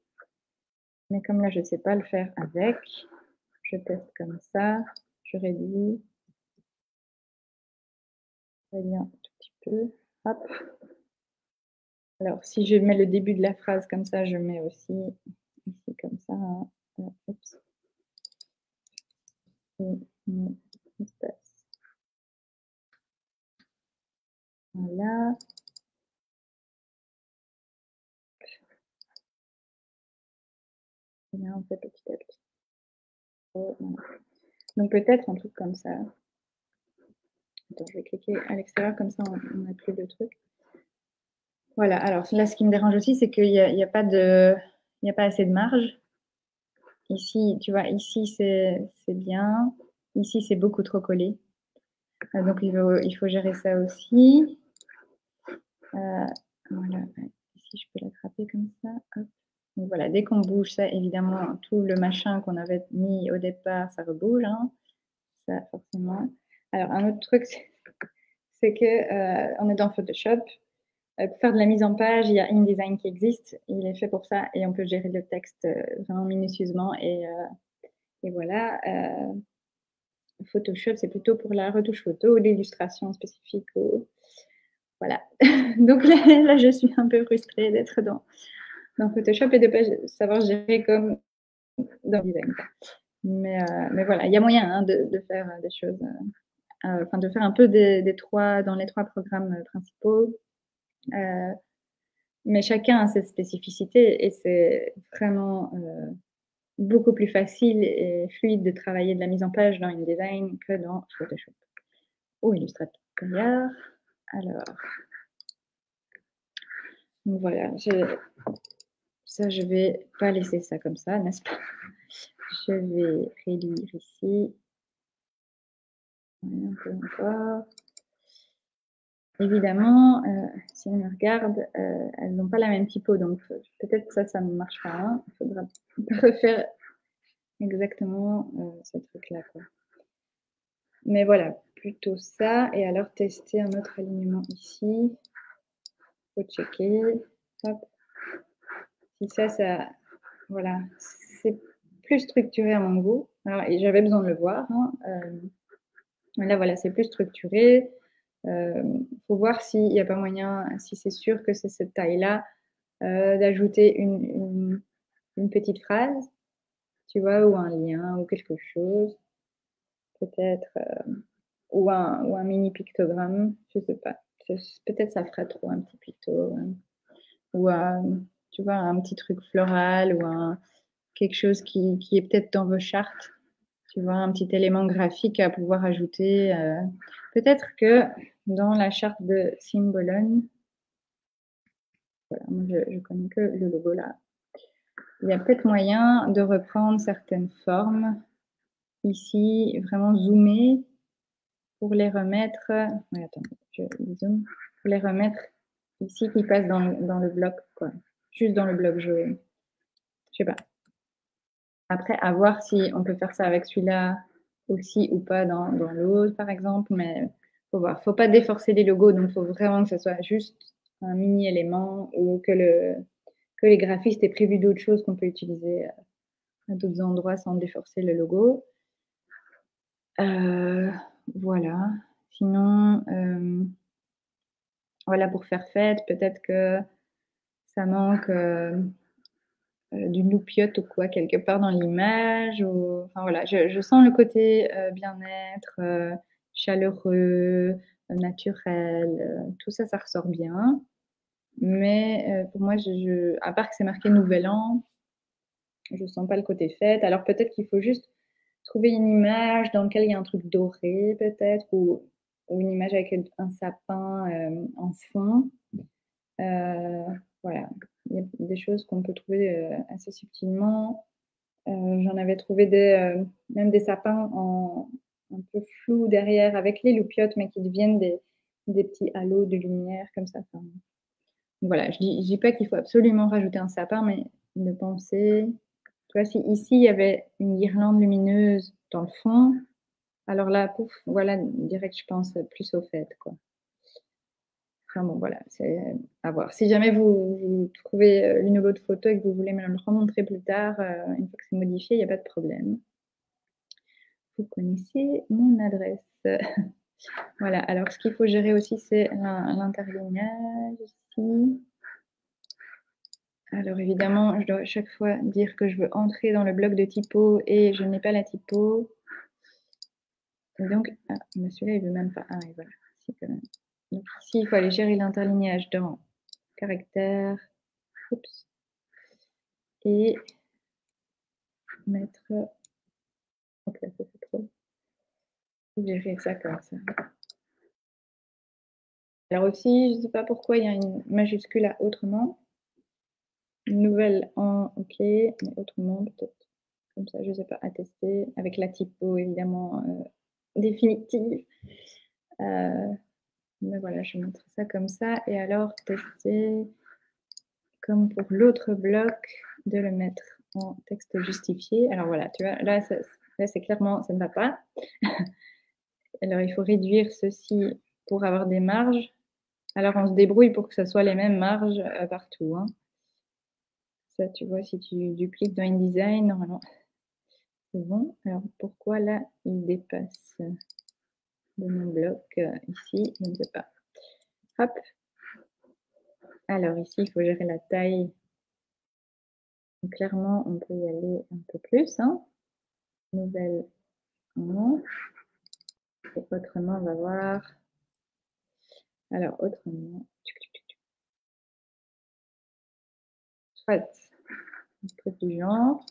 Mais comme là, je ne sais pas le faire avec, je teste comme ça. Je réduis. Je réduis un tout petit peu. Hop. Alors, si je mets le début de la phrase comme ça, je mets aussi ici comme ça. Hein. Oups. Voilà. Et là, on fait petit à petit. Donc, peut-être un truc comme ça. Attends, je vais cliquer à l'extérieur, comme ça, on n'a plus de trucs. Voilà, alors là, ce qui me dérange aussi, c'est qu'il y a pas assez de marge. Ici, tu vois, ici, c'est bien. Ici, c'est beaucoup trop collé. Donc, il faut gérer ça aussi. Voilà, ici, je peux l'attraper comme ça. Hop. Donc, voilà, dès qu'on bouge ça, évidemment, tout le machin qu'on avait mis au départ, ça rebouge. Hein. Ça, forcément. Alors, un autre truc, c'est que on est dans Photoshop. Pour faire de la mise en page, il y a InDesign qui existe. Il est fait pour ça et on peut gérer le texte vraiment minutieusement. Et voilà. Photoshop, c'est plutôt pour la retouche photo ou l'illustration spécifique. Voilà. Donc là, je suis un peu frustrée d'être dans Photoshop et de ne pas savoir gérer comme dans InDesign. Mais voilà, il y a moyen hein, de faire des choses, enfin de faire un peu dans les trois programmes principaux. Mais chacun a ses spécificités et c'est vraiment beaucoup plus facile et fluide de travailler de la mise en page dans InDesign que dans Photoshop ou Illustrator. Alors, donc voilà, ça je vais pas laisser ça comme ça, n'est-ce pas? Je vais relire ici. Un peu encore. Évidemment, si on regarde, elles n'ont pas la même typo, donc peut-être que ça ne marche pas. Hein. Il faudra refaire exactement ce truc-là. Mais voilà, plutôt ça. Et alors, tester un autre alignement ici. Il faut checker. Hop. Si ça, voilà, c'est plus structuré à mon goût. Alors, et j'avais besoin de le voir. Hein. Là, voilà, c'est plus structuré. Faut voir s'il n'y a pas moyen, si c'est sûr que c'est cette taille-là, d'ajouter une petite phrase, tu vois, ou un lien, ou quelque chose, peut-être, ou un mini pictogramme, je sais pas. Peut-être ça ferait trop un petit picto, ou tu vois, un petit truc floral, ou quelque chose qui est peut-être dans vos chartes, tu vois, un petit élément graphique à pouvoir ajouter. Peut-être que dans la charte de Symbolon, voilà, moi je connais que le logo là. Il y a peut-être moyen de reprendre certaines formes ici, vraiment zoomer pour les remettre. Ouais, attends, je zoome. Pour les remettre ici qui passent dans le bloc, quoi. Juste dans le bloc jaune. Je sais pas. Après, à voir si on peut faire ça avec celui-là aussi ou pas dans l'autre, par exemple. Mais faut voir. Faut pas déforcer les logos, donc faut vraiment que ce soit juste un mini élément ou que les graphistes aient prévu d'autres choses qu'on peut utiliser à d'autres endroits sans déforcer le logo. Voilà. Sinon, voilà, pour faire fête, peut-être que ça manque d'une loupiote ou quoi quelque part dans l'image. Enfin voilà, je sens le côté bien-être, chaleureux, naturel. Tout ça, ça ressort bien. Mais pour moi, à part que c'est marqué Nouvel An, je sens pas le côté fête. Alors peut-être qu'il faut juste trouver une image dans laquelle il y a un truc doré, peut-être, ou une image avec un sapin en fond. Voilà, il y a des choses qu'on peut trouver assez subtilement. J'en avais trouvé même des sapins un peu flous derrière avec les loupiottes, mais qui deviennent des petits halos de lumière comme ça. Enfin, voilà, je dis pas qu'il faut absolument rajouter un sapin, mais de penser, tu vois, si ici il y avait une guirlande lumineuse dans le fond, alors là, pouf, voilà, direct, je pense plus au fait, quoi. Enfin bon, voilà, c'est à voir. Si jamais vous trouvez une ou l'autre photo et que vous voulez me le remontrer plus tard, une fois que c'est modifié, il n'y a pas de problème. Vous connaissez mon adresse. Voilà, alors ce qu'il faut gérer aussi, c'est l'interlignage ici. Alors évidemment, je dois à chaque fois dire que je veux entrer dans le bloc de typo et je n'ai pas la typo. Et donc, celui-là, il veut même pas. Ah, et voilà. Donc ici, il faut aller gérer l'interlignage dans caractère. Oups. Et mettre. Ok, ça c'est trop. Gérer ça comme ça. Alors aussi, je ne sais pas pourquoi il y a une majuscule à autrement. Une nouvelle en OK, mais autrement peut-être comme ça, je ne sais pas, à tester avec la typo évidemment, définitive. Heu, mais voilà, je vais montrer ça comme ça et alors tester, comme pour l'autre bloc, de le mettre en texte justifié. Alors voilà, tu vois, là c'est clairement ça ne va pas. Alors il faut réduire ceci pour avoir des marges. Alors on se débrouille pour que ça soit les mêmes marges, partout, hein. Ça, tu vois, si tu dupliques dans InDesign, normalement, c'est bon. Alors pourquoi là, il dépasse de mon bloc ici? Je ne sais pas. Hop. Alors ici, il faut gérer la taille. Donc, clairement, on peut y aller un peu plus. Hein. Nouvelle en. Et autrement, on va voir. Alors, autrement. Soit un truc du genre.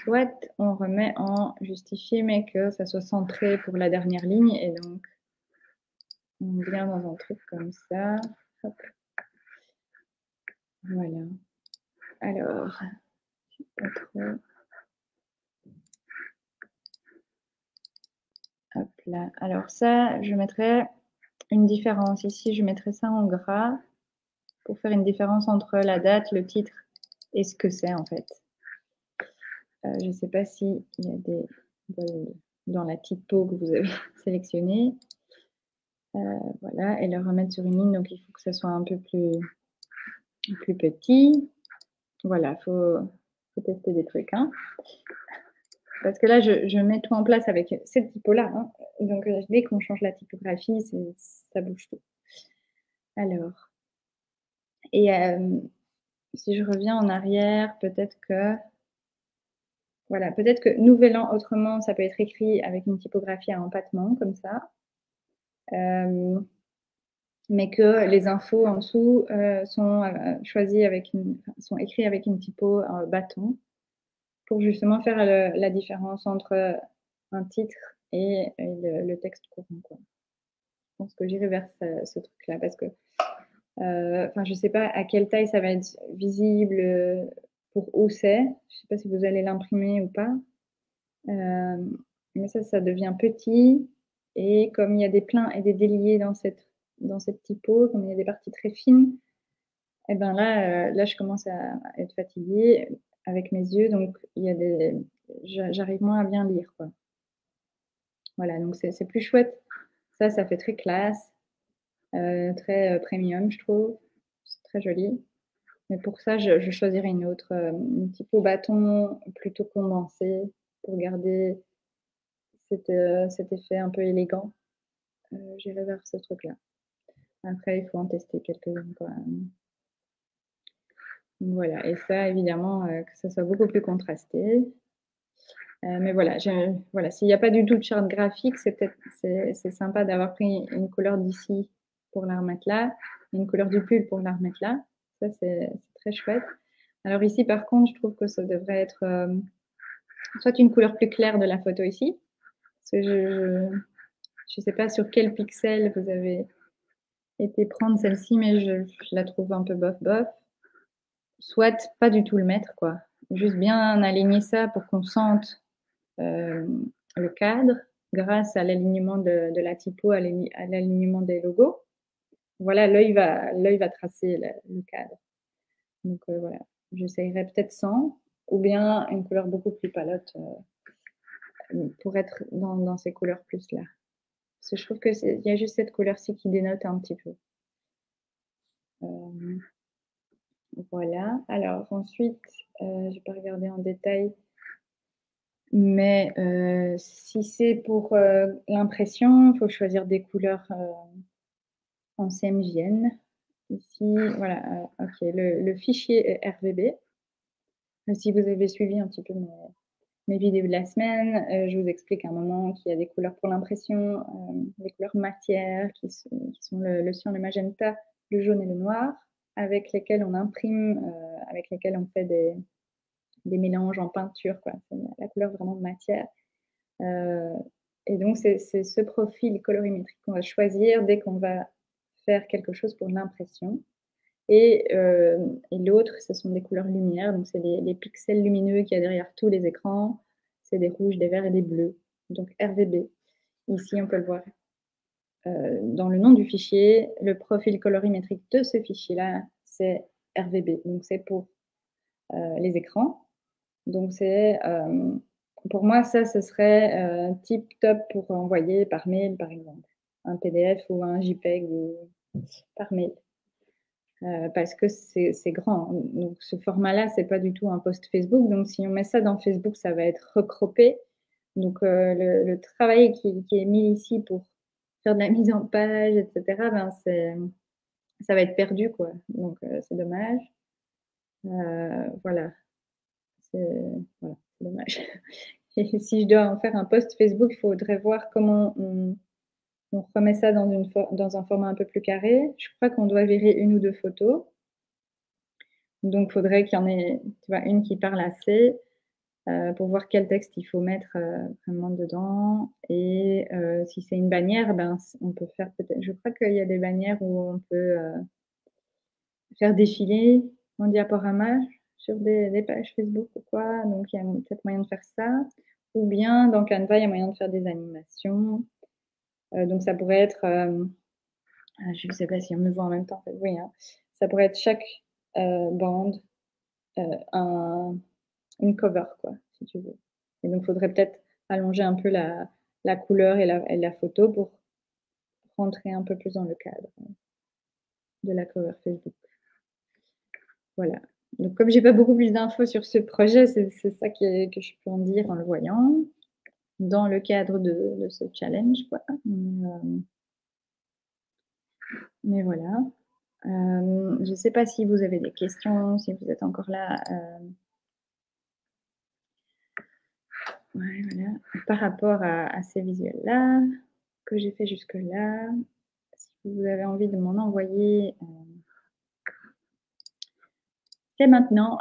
Soit on remet en justifié, mais que ça soit centré pour la dernière ligne. Et donc, on vient dans un truc comme ça. Hop. Voilà. Alors, pas trop. Hop là. Alors ça, je mettrais une différence. Ici, je mettrais ça en gras pour faire une différence entre la date, le titre et ce que c'est en fait. Je ne sais pas s'il y a des dans la typo que vous avez sélectionnée. Voilà, et le remettre sur une ligne, donc il faut que ça soit un peu plus petit. Voilà, faut tester des trucs. Hein. Parce que là, je mets tout en place avec cette typo-là. Hein. Donc, dès qu'on change la typographie, ça bouge tout. Alors, et si je reviens en arrière, peut-être que voilà, peut-être que Nouvel An autrement, ça peut être écrit avec une typographie à empattement comme ça. Mais que les infos en dessous sont choisies sont écrits avec une typo bâton pour justement faire la différence entre un titre et le texte courant. Quoi. Je pense que j'irai vers ce truc-là parce que je ne sais pas à quelle taille ça va être visible pour où c'est. Je ne sais pas si vous allez l'imprimer ou pas. Mais ça devient petit. Et comme il y a des pleins et des déliés dans cette typo, comme il y a des parties très fines, et ben là je commence à être fatiguée avec mes yeux. Donc, j'arrive moins à bien lire. Quoi. Voilà, donc c'est plus chouette. Ça fait très classe, très premium, je trouve. C'est très joli. Mais pour ça, je choisirais une typo bâton plutôt condensée pour garder cet effet un peu élégant. J'irai vers ce truc-là. Après, il faut en tester quelques-uns quand même. Voilà, et ça, évidemment, que ça soit beaucoup plus contrasté. Mais voilà, s'il n'y a pas du tout de charte graphique, c'est sympa d'avoir pris une couleur d'ici pour la remettre là, et une couleur du pull pour la remettre là. Ça, c'est très chouette. Alors ici, par contre, je trouve que ça devrait être soit une couleur plus claire de la photo ici, parce que je ne sais pas sur quel pixel vous avez été prendre celle-ci, mais je la trouve un peu bof bof. Soit pas du tout le mettre, quoi. Juste bien aligner ça pour qu'on sente le cadre grâce à l'alignement de la typo, à l'alignement des logos. Voilà, l'œil va tracer le cadre. Donc voilà, j'essayerai peut-être sans, ou bien une couleur beaucoup plus palote pour être dans ces couleurs plus là. Parce que je trouve qu'il y a juste cette couleur-ci qui dénote un petit peu. Voilà. Alors ensuite, je ne vais pas regarder en détail, mais si c'est pour l'impression, il faut choisir des couleurs en CMJN. Ici, voilà, ok, le fichier est RVB. Si vous avez suivi un petit peu mes vidéos de la semaine, je vous explique à un moment qu'il y a des couleurs pour l'impression, des couleurs matière qui sont le cyan, le magenta, le jaune et le noir, avec lesquels on imprime, avec lesquels on fait des mélanges en peinture. Quoi. C'est la couleur vraiment matière. Et donc, c'est ce profil colorimétrique qu'on va choisir dès qu'on va faire quelque chose pour l'impression. Et l'autre, ce sont des couleurs lumière, donc c'est les pixels lumineux qu'il y a derrière tous les écrans. C'est des rouges, des verts et des bleus, donc RVB. Ici, on peut le voir dans le nom du fichier. Le profil colorimétrique de ce fichier-là, c'est RVB, donc c'est pour les écrans. Donc c'est, pour moi, ça, ce serait tip top pour envoyer par mail, par exemple, un PDF ou un JPEG par mail. Parce que c'est grand. Donc ce format-là, c'est pas du tout un post Facebook. Donc si on met ça dans Facebook, ça va être recroppé. Donc le travail qui est mis ici pour faire de la mise en page, et cetera, ben ça va être perdu, quoi. Donc c'est dommage. Voilà. Voilà, c'est dommage. Et si je dois en faire un post Facebook, il faudrait voir comment on remet ça dans un format un peu plus carré. Je crois qu'on doit virer une ou deux photos. Donc, il faudrait qu'il y en ait, tu vois, une qui parle assez pour voir quel texte il faut mettre vraiment dedans. Et si c'est une bannière, ben, on peut faire peut-être. Je crois qu'il y a des bannières où on peut faire défiler en diaporama sur des pages Facebook ou quoi. Donc, il y a peut-être moyen de faire ça. Ou bien dans Canva, il y a moyen de faire des animations. Donc, ça pourrait être, je ne sais pas si on me voit en même temps, en fait. Oui, hein. Ça pourrait être chaque bande une cover, quoi, si tu veux. Et donc, il faudrait peut-être allonger un peu la couleur et la photo pour rentrer un peu plus dans le cadre de la cover Facebook. Voilà. Donc, comme j'ai pas beaucoup plus d'infos sur ce projet, c'est ça que je peux en dire en le voyant dans le cadre de ce challenge, quoi. Mais voilà. Je ne sais pas si vous avez des questions, si vous êtes encore là. Ouais, voilà. Par rapport à ces visuels-là que j'ai fait jusque-là, si vous avez envie de m'en envoyer, c'est maintenant.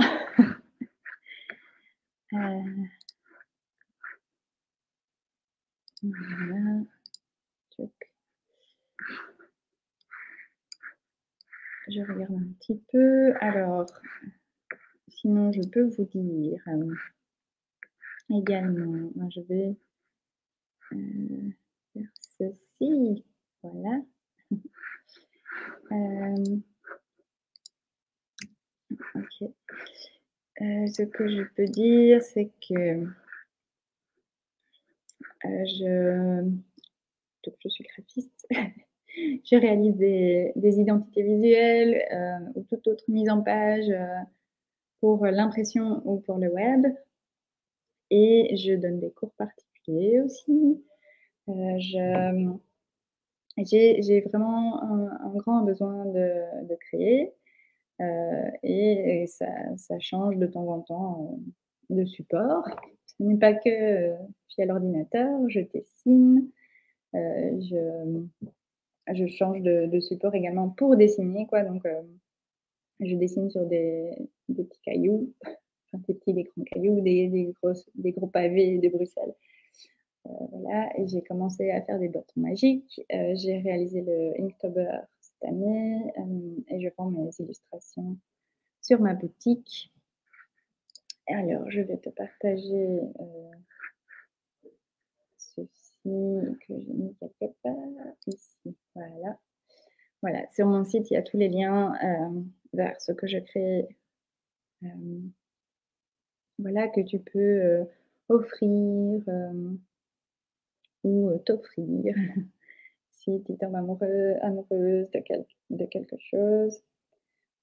Voilà. Je regarde un petit peu. Alors, sinon, je peux vous dire également, je vais faire ceci. Voilà. Ok. Ce que je peux dire, c'est que je suis graphiste. Je réalise des identités visuelles ou toute autre mise en page pour l'impression ou pour le web. Et je donne des cours particuliers aussi. J'ai vraiment un grand besoin de créer et ça change de temps en temps de support. Ce n'est pas que via l'ordinateur, je dessine, je change de support également pour dessiner, quoi. Donc, je dessine sur des petits cailloux, enfin des petits, des grands cailloux, des gros pavés de Bruxelles. Voilà, et j'ai commencé à faire des bâtons magiques. J'ai réalisé le Inktober cette année et je vends mes illustrations sur ma boutique. Alors, je vais te partager ceci que j'ai mis quelque part ici. Voilà. Voilà, sur mon site, il y a tous les liens vers ce que je crée. Voilà, que tu peux offrir ou t'offrir si tu tombes amoureux, amoureuse de quelque chose.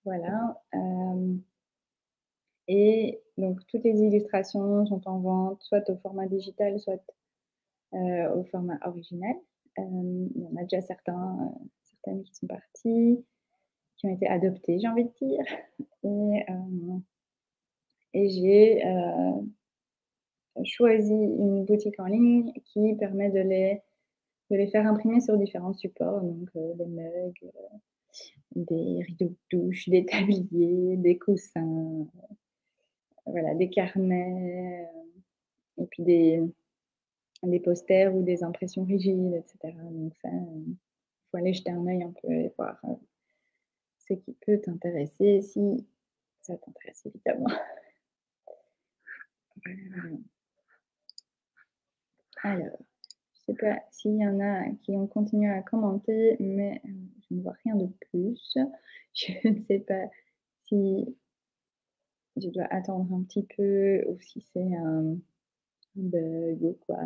Voilà. Et donc, toutes les illustrations sont en vente, soit au format digital, soit au format original. Il y en a déjà certaines qui sont parties, qui ont été adoptées, j'ai envie de dire. Et j'ai choisi une boutique en ligne qui permet de les faire imprimer sur différents supports, donc des mugs, des rideaux de douche, des tabliers, des coussins, voilà, des carnets, et puis des posters ou des impressions rigides, etc. Donc ça, faut aller jeter un œil un peu et voir, ce qui peut t'intéresser si ça t'intéresse évidemment. Alors, je sais pas s'il y en a qui ont continué à commenter, mais je ne vois rien de plus. Je ne sais pas si je dois attendre un petit peu ou si c'est un bug ou quoi.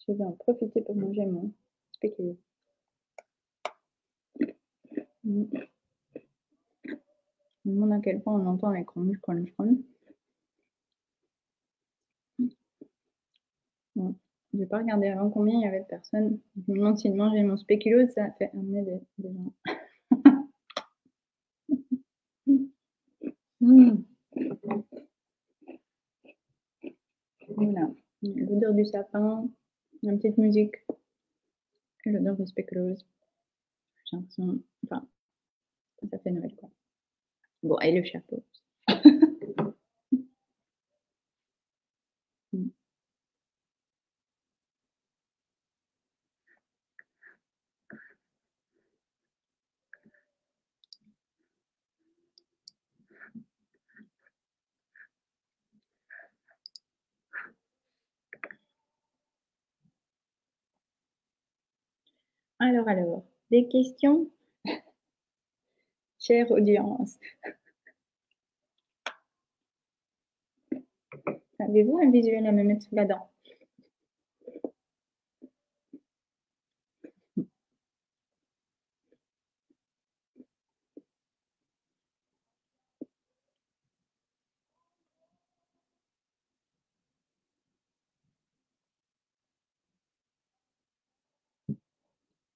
Je vais en profiter pour manger mon spéculoos. Je me demande à quel point on entend les crunch, crunch, crunch. Bon, je vais pas regarder avant combien il y avait de personnes. Je me demande si de manger mon spéculoos, ça fait amener des gens. Voilà, l'odeur du sapin, la petite musique, et l'odeur du spéculoos. J'ai l'impression, enfin, ça fait Noël quoi. Bon, et le chapeau. Alors, des questions? Chère audience. Avez-vous un visuel à me mettre sous la dent?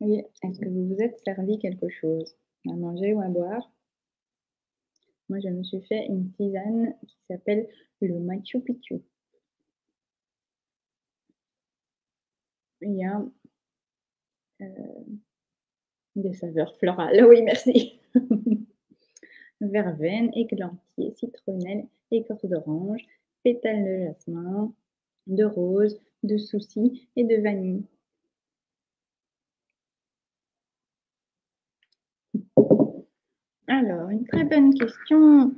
Oui, est-ce que vous vous êtes servi quelque chose à manger ou à boire? Moi, je me suis fait une tisane qui s'appelle le Machu Picchu. Il y a des saveurs florales, oui, merci. Verveine, églantier, citronnelle, écorce d'orange, pétales de jasmin, de rose, de souci et de vanille. Alors, une très bonne question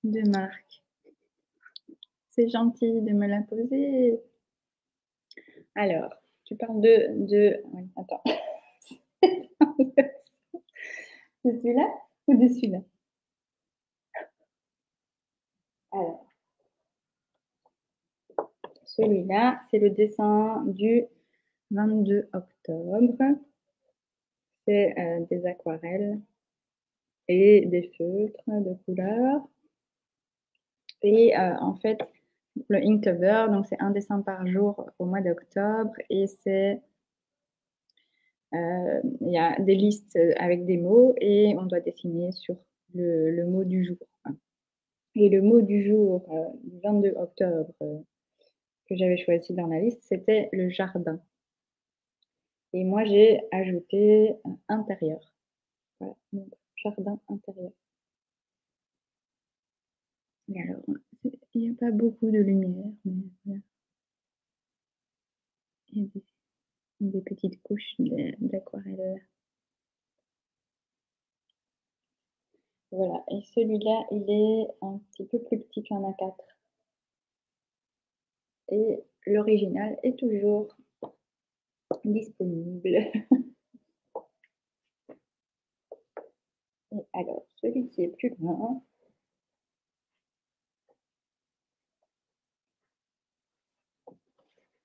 de Marc. C'est gentil de me la poser. Alors, tu parles de... Oui, attends. De celui-là ou de celui-là? Alors, celui-là, c'est le dessin du 22 octobre. C'est des aquarelles et des feutres de couleur. Et en fait, le Inktober, donc c'est un dessin par jour au mois d'octobre et c'est il y a des listes avec des mots et on doit dessiner sur le mot du jour. Et le mot du jour du 22 octobre que j'avais choisi dans la liste, c'était le jardin. Et moi, j'ai ajouté intérieur. Voilà, donc jardin intérieur. Et alors, il n'y a pas beaucoup de lumière, mais voilà. Il y a des petites couches d'aquarelle. Voilà, et celui-là, il est un petit peu plus petit qu'un A4. Et l'original est toujours disponible. Et alors, celui qui est plus loin,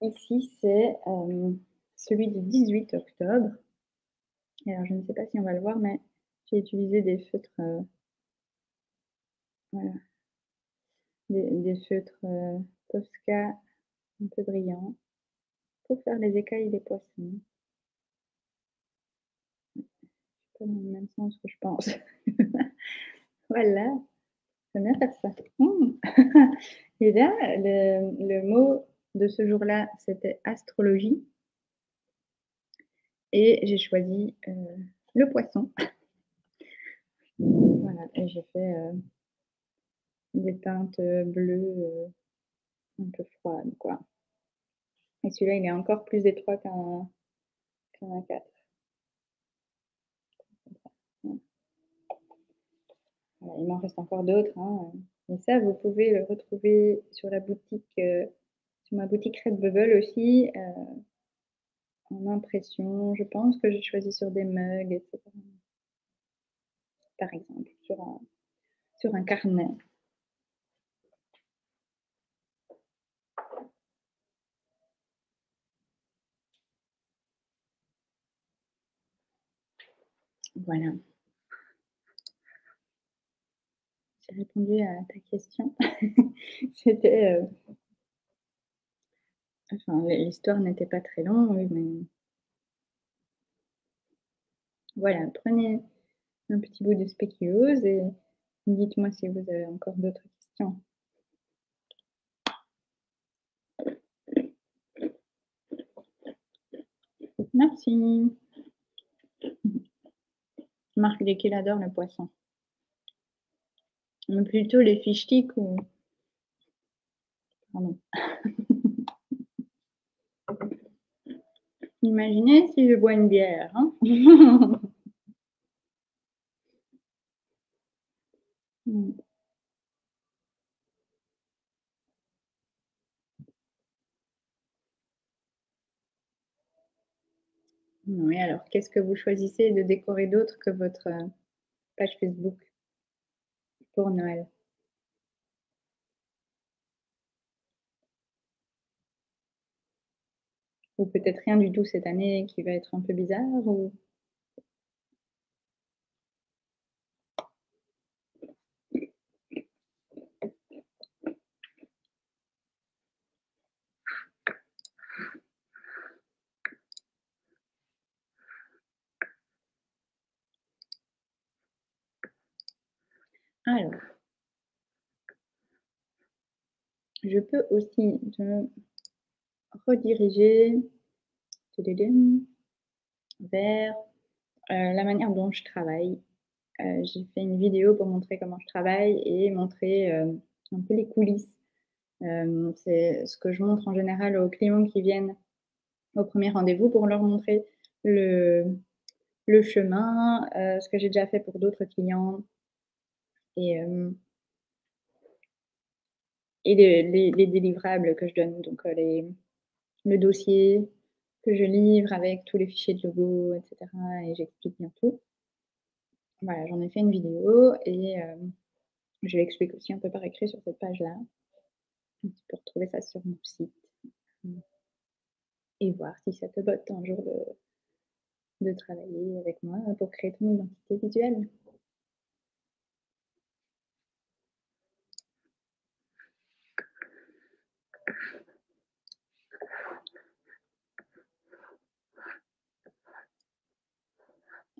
ici, c'est celui du 18 octobre. Et alors, je ne sais pas si on va le voir, mais j'ai utilisé des feutres, voilà, des feutres Posca un peu brillants pour faire les écailles des poissons. Pas dans le même sens que je pense. Voilà, j'aime bien faire ça. Et là, le mot de ce jour-là, c'était astrologie. Et j'ai choisi le poisson. Voilà, et j'ai fait des teintes bleues un peu froides, quoi. Et celui-là, il est encore plus étroit qu'un A4. Voilà, il m'en reste encore d'autres, hein. Et ça, vous pouvez le retrouver sur la boutique, sur ma boutique Redbubble aussi, en impression. Je pense que j'ai choisi sur des mugs, etc. Par exemple, sur un carnet. Voilà. J'ai répondu à ta question. C'était, enfin, l'histoire n'était pas très longue, mais voilà, prenez un petit bout de spéculoos et dites-moi si vous avez encore d'autres questions. Merci. Marc Desquet adore le poisson. Mais plutôt les fish sticks ou pardon. Imaginez si je bois une bière, hein. Mmh. Oui, alors qu'est-ce que vous choisissez de décorer d'autre que votre, page Facebook pour Noël? Ou peut-être rien du tout cette année qui va être un peu bizarre ou? Alors, je peux aussi te rediriger vers, la manière dont je travaille. J'ai fait une vidéo pour montrer comment je travaille et montrer, un peu les coulisses. C'est ce que je montre en général aux clients qui viennent au premier rendez-vous pour leur montrer le le chemin, ce que j'ai déjà fait pour d'autres clients et les délivrables que je donne, donc le dossier que je livre avec tous les fichiers de logo et cetera et j'explique bien tout. Voilà, j'en ai fait une vidéo et je l'explique aussi un peu par écrit sur cette page-là. Tu peux retrouver ça sur mon site, mmh et voir si ça te botte un jour de travailler avec moi pour créer ton identité visuelle.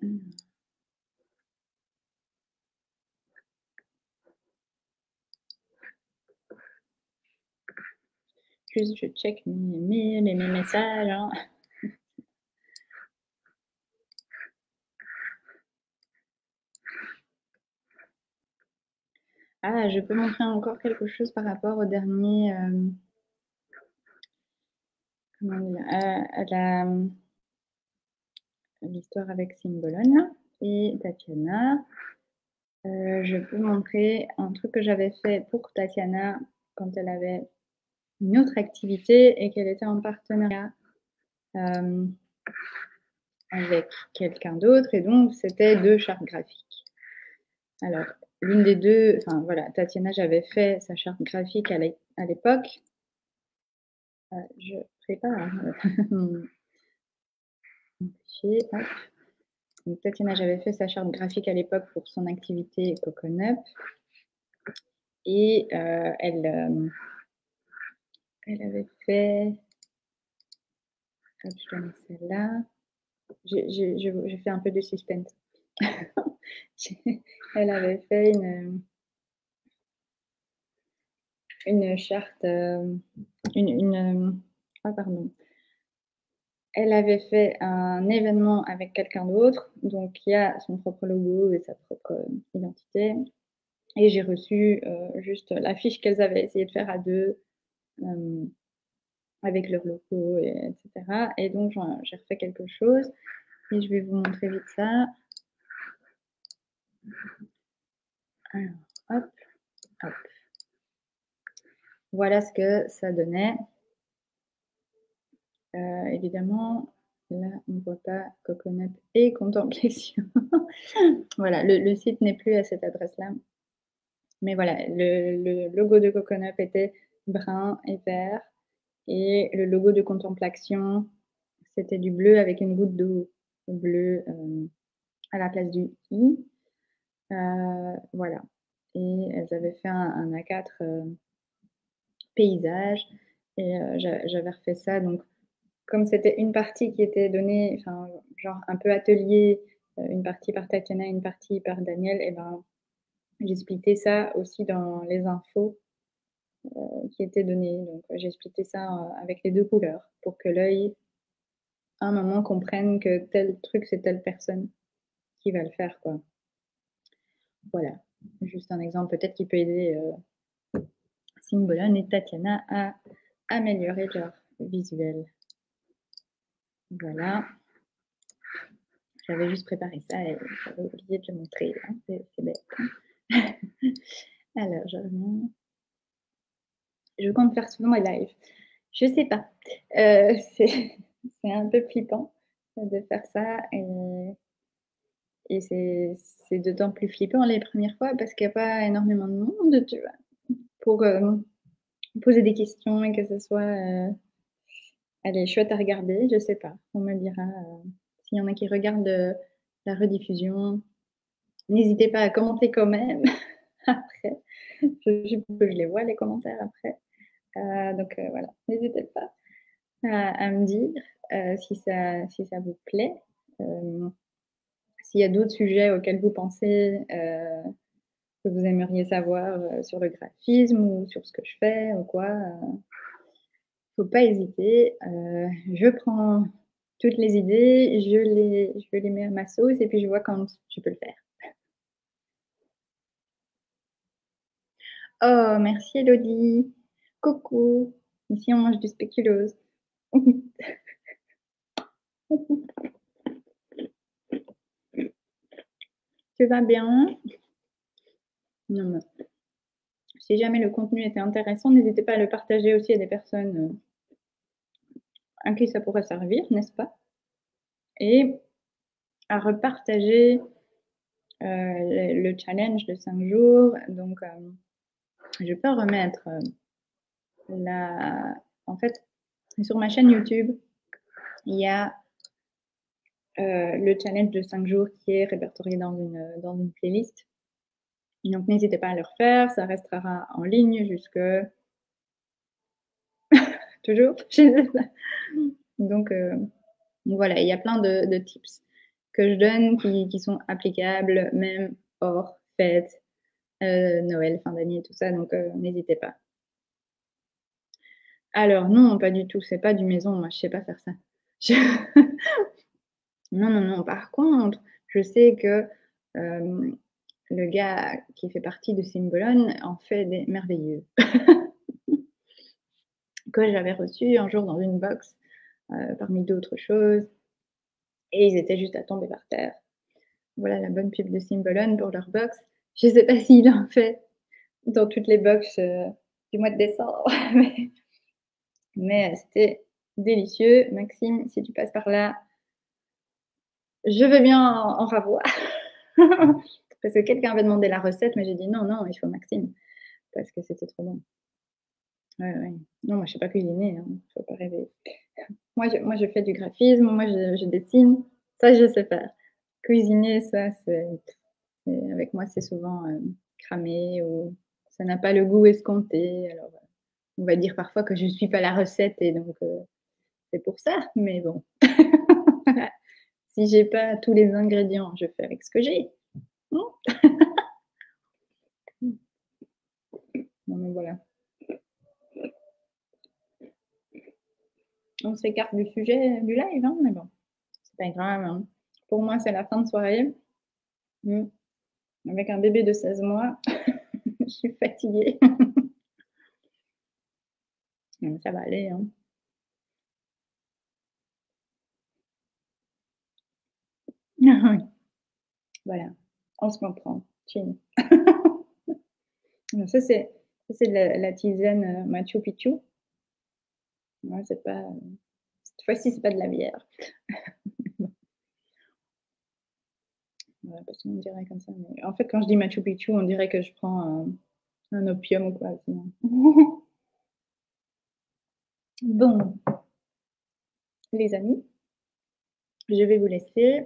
Mmh. Juste je check mes mails et mes messages, hein. Ah, je peux montrer encore quelque chose par rapport au dernier, comment dire? À la l'histoire avec Symbolone et Tatiana. Je peux montrer un truc que j'avais fait pour Tatiana quand elle avait une autre activité et qu'elle était en partenariat, hem, avec quelqu'un d'autre et donc c'était 2 chartes graphiques. Alors, l'une des 2, enfin voilà, Tatiana, j'avais fait sa charte graphique à l'époque. Je prépare, mon fichier, hop. Donc Tatiana, j'avais fait sa charte graphique à l'époque pour son activité Coconup et elle avait fait, hop, je dois mettre celle-là. Je fais un peu de suspense. Elle avait fait une charte, une, ah pardon, Elle avait fait un événement avec quelqu'un d'autre, donc il y a son propre logo et sa propre identité. Et j'ai reçu juste l'affiche qu'elles avaient essayé de faire à deux, avec leur logo, etc. Et donc j'ai refait quelque chose. Et je vais vous montrer vite ça. Alors, hop, hop. Voilà ce que ça donnait. Évidemment, là, on ne voit pas Coconut et Contemplation. Voilà, le site n'est plus à cette adresse-là. Mais voilà, le logo de Coconut était brun et vert. Et le logo de Contemplation, c'était du bleu avec une goutte d'eau bleue à la place du I. Voilà. Et elles avaient fait un A4 paysage. Et j'avais refait ça. Donc, comme c'était une partie qui était donnée, enfin, genre un peu atelier, une partie par Tatiana, une partie par Daniel, et ben, j'ai splitté ça aussi dans les infos qui étaient données. Donc, j'ai splitté ça avec les deux couleurs pour que l'œil, à un moment, comprenne que tel truc, c'est telle personne qui va le faire, quoi. Voilà. Juste un exemple, peut-être qui peut aider Simbolon et Tatiana à améliorer leur visuel. Voilà. J'avais juste préparé ça et j'avais oublié de le montrer. Hein. C'est bête. Alors, je reviens. Je compte faire souvent les lives. Je sais pas. C'est un peu flippant de faire ça. Et c'est d'autant plus flippant les premières fois parce qu'il n'y a pas énormément de monde, tu vois, pour poser des questions et que ce soit allez, chouette à regarder. Je sais pas. On me dira s'il y en a qui regardent la rediffusion. N'hésitez pas à commenter quand même après. Je les vois, les commentaires après. Donc voilà, n'hésitez pas à me dire si ça vous plaît. S'il y a d'autres sujets auxquels vous pensez que vous aimeriez savoir sur le graphisme ou sur ce que je fais ou quoi, faut pas hésiter. Je prends toutes les idées, je les mets à ma sauce et puis je vois quand je peux le faire. Oh, merci Elodie. Coucou. Ici, on mange du spéculoos. Tu vas bien? Non, non. Si jamais le contenu était intéressant, n'hésitez pas à le partager aussi à des personnes à qui ça pourrait servir, n'est-ce pas? Et à repartager le challenge de 5 jours. Donc, je peux remettre en fait, sur ma chaîne YouTube, il y a le challenge de 5 jours qui est répertorié dans une playlist. Donc, n'hésitez pas à le refaire. Ça restera en ligne jusque toujours. Donc, voilà, il y a plein de tips que je donne qui sont applicables même hors fête, Noël, fin d'année, tout ça. Donc, n'hésitez pas. Alors, non, pas du tout. C'est pas du maison. Moi, je sais pas faire ça. Non, non, non. Par contre, je sais que le gars qui fait partie de Symbolon en fait des merveilleux. Que j'avais reçu un jour dans une box parmi d'autres choses. Et ils étaient juste à tomber par terre. Voilà la bonne pub de Symbolon pour leur box. Je sais pas s'il en fait dans toutes les box du mois de décembre. Mais c'était délicieux. Maxime, si tu passes par là, je veux bien en revoir. Parce que quelqu'un avait demandé la recette, mais j'ai dit non, non, il faut Maxime. Parce que c'était trop bon. Ouais, ouais. Non, moi, je sais pas cuisiner. Hein. Faut pas rêver. Moi, je fais du graphisme. Moi, je dessine. Ça, je sais faire. Cuisiner, ça, avec moi, c'est souvent cramé ou ça n'a pas le goût escompté. Alors, on va dire parfois que je ne suis pas la recette et donc c'est pour ça. Mais bon, si j'ai pas tous les ingrédients, je fais avec ce que j'ai. Non, non, mais voilà. on s'écarte du sujet du live, hein, mais bon, c'est pas grave, hein. Pour moi, c'est la fin de soirée. Mmh. Avec un bébé de 16 mois, je suis fatiguée. Mais ça va aller, hein. Voilà, on se comprend. Chill. Ça c'est de la tisane, Machu Picchu. Ouais, c'est pas, cette fois-ci, c'est pas de la bière. Ouais, parce qu'on dirait comme ça, mais en fait, quand je dis Machu Picchu, on dirait que je prends un opium ou quoi, sinon. Bon, les amis, je vais vous laisser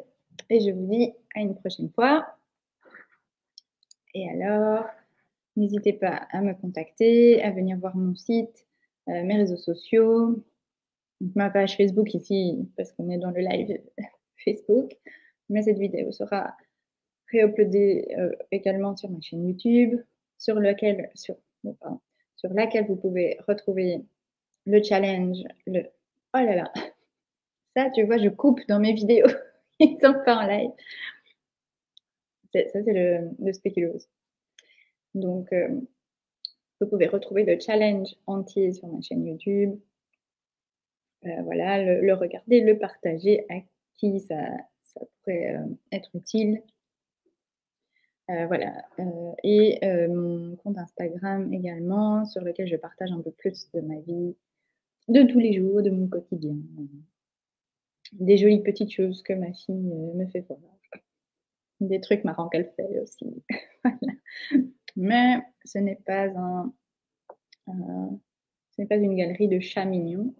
et je vous dis à une prochaine fois. Et alors, n'hésitez pas à me contacter, à venir voir mon site, mes réseaux sociaux, donc ma page Facebook ici, parce qu'on est dans le live Facebook. Mais cette vidéo sera réuploadée également sur ma chaîne YouTube, sur laquelle vous pouvez retrouver le challenge, oh là là, ça tu vois, je coupe dans mes vidéos, ils sont pas en live. Ça c'est le spéculoos. Donc vous pouvez retrouver le challenge entier sur ma chaîne YouTube. Voilà, le regarder, le partager à qui ça pourrait être utile. Voilà, et mon compte Instagram également, sur lequel je partage un peu plus de ma vie, de tous les jours, de mon quotidien. Des jolies petites choses que ma fille me fait voir. Des trucs marrants qu'elle fait aussi. Voilà. Mais ce n'est pas une galerie de chats mignons.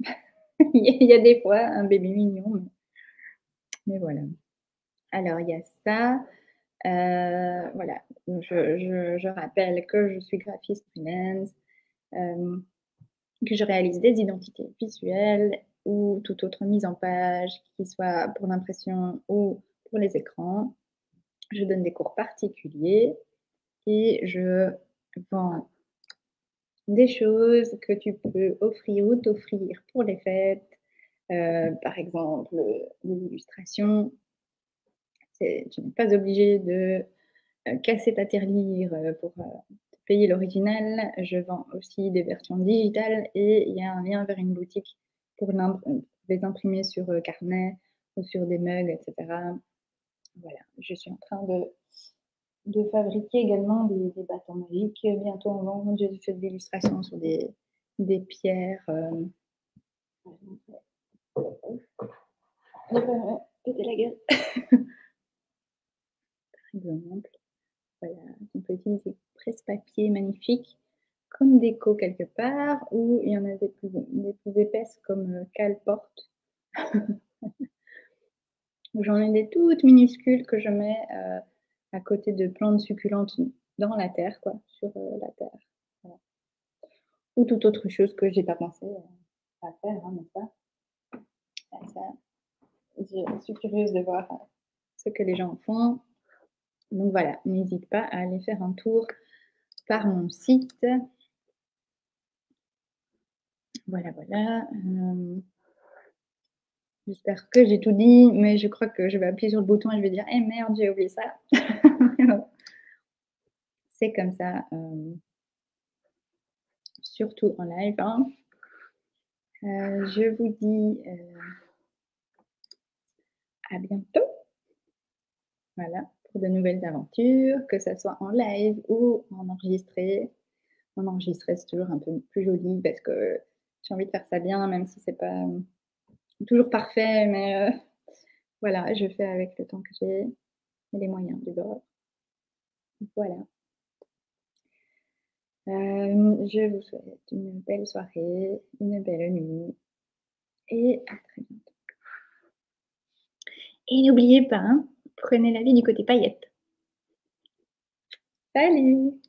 Il y a des fois un bébé mignon, mais voilà. Alors il y a ça. Voilà, donc je rappelle que je suis graphiste freelance, que je réalise des identités visuelles ou toute autre mise en page, qui soit pour l'impression ou pour les écrans. Je donne des cours particuliers et je vends des choses que tu peux offrir ou t'offrir pour les fêtes. Par exemple, des illustrations. Tu n'es pas obligé de casser ta tirelire pour payer l'original. Je vends aussi des versions digitales et il y a un lien vers une boutique pour les imprimer sur carnet ou sur des mugs, etc. Voilà, je suis en train de fabriquer également des bâtons magiques bientôt en vente. J'ai fait des illustrations sur des pierres. Péter la gueule. Par exemple, voilà, on peut utiliser presse-papier magnifique comme déco quelque part, ou il y en a des plus épaisses comme Calporte. J'en ai des toutes minuscules que je mets à côté de plantes succulentes dans la terre, quoi, sur la terre. Voilà. Ou toute autre chose que j'ai pas pensé à faire, hein, mais ça, je suis curieuse de voir ce que les gens font. Donc voilà, n'hésite pas à aller faire un tour par mon site. Voilà, voilà. J'espère que j'ai tout dit, mais je crois que je vais appuyer sur le bouton et je vais dire eh merde, j'ai oublié ça. C'est comme ça, surtout en live. Hein. Je vous dis à bientôt. Voilà, pour de nouvelles aventures, que ça soit en live ou en enregistré. En enregistré, c'est toujours un peu plus joli parce que j'ai envie de faire ça bien, même si c'est pas toujours parfait, mais voilà, je fais avec le temps que j'ai et les moyens du bord. Voilà. Je vous souhaite une belle soirée, une belle nuit et à très bientôt. Et n'oubliez pas, hein, prenez la vie du côté paillettes. Salut!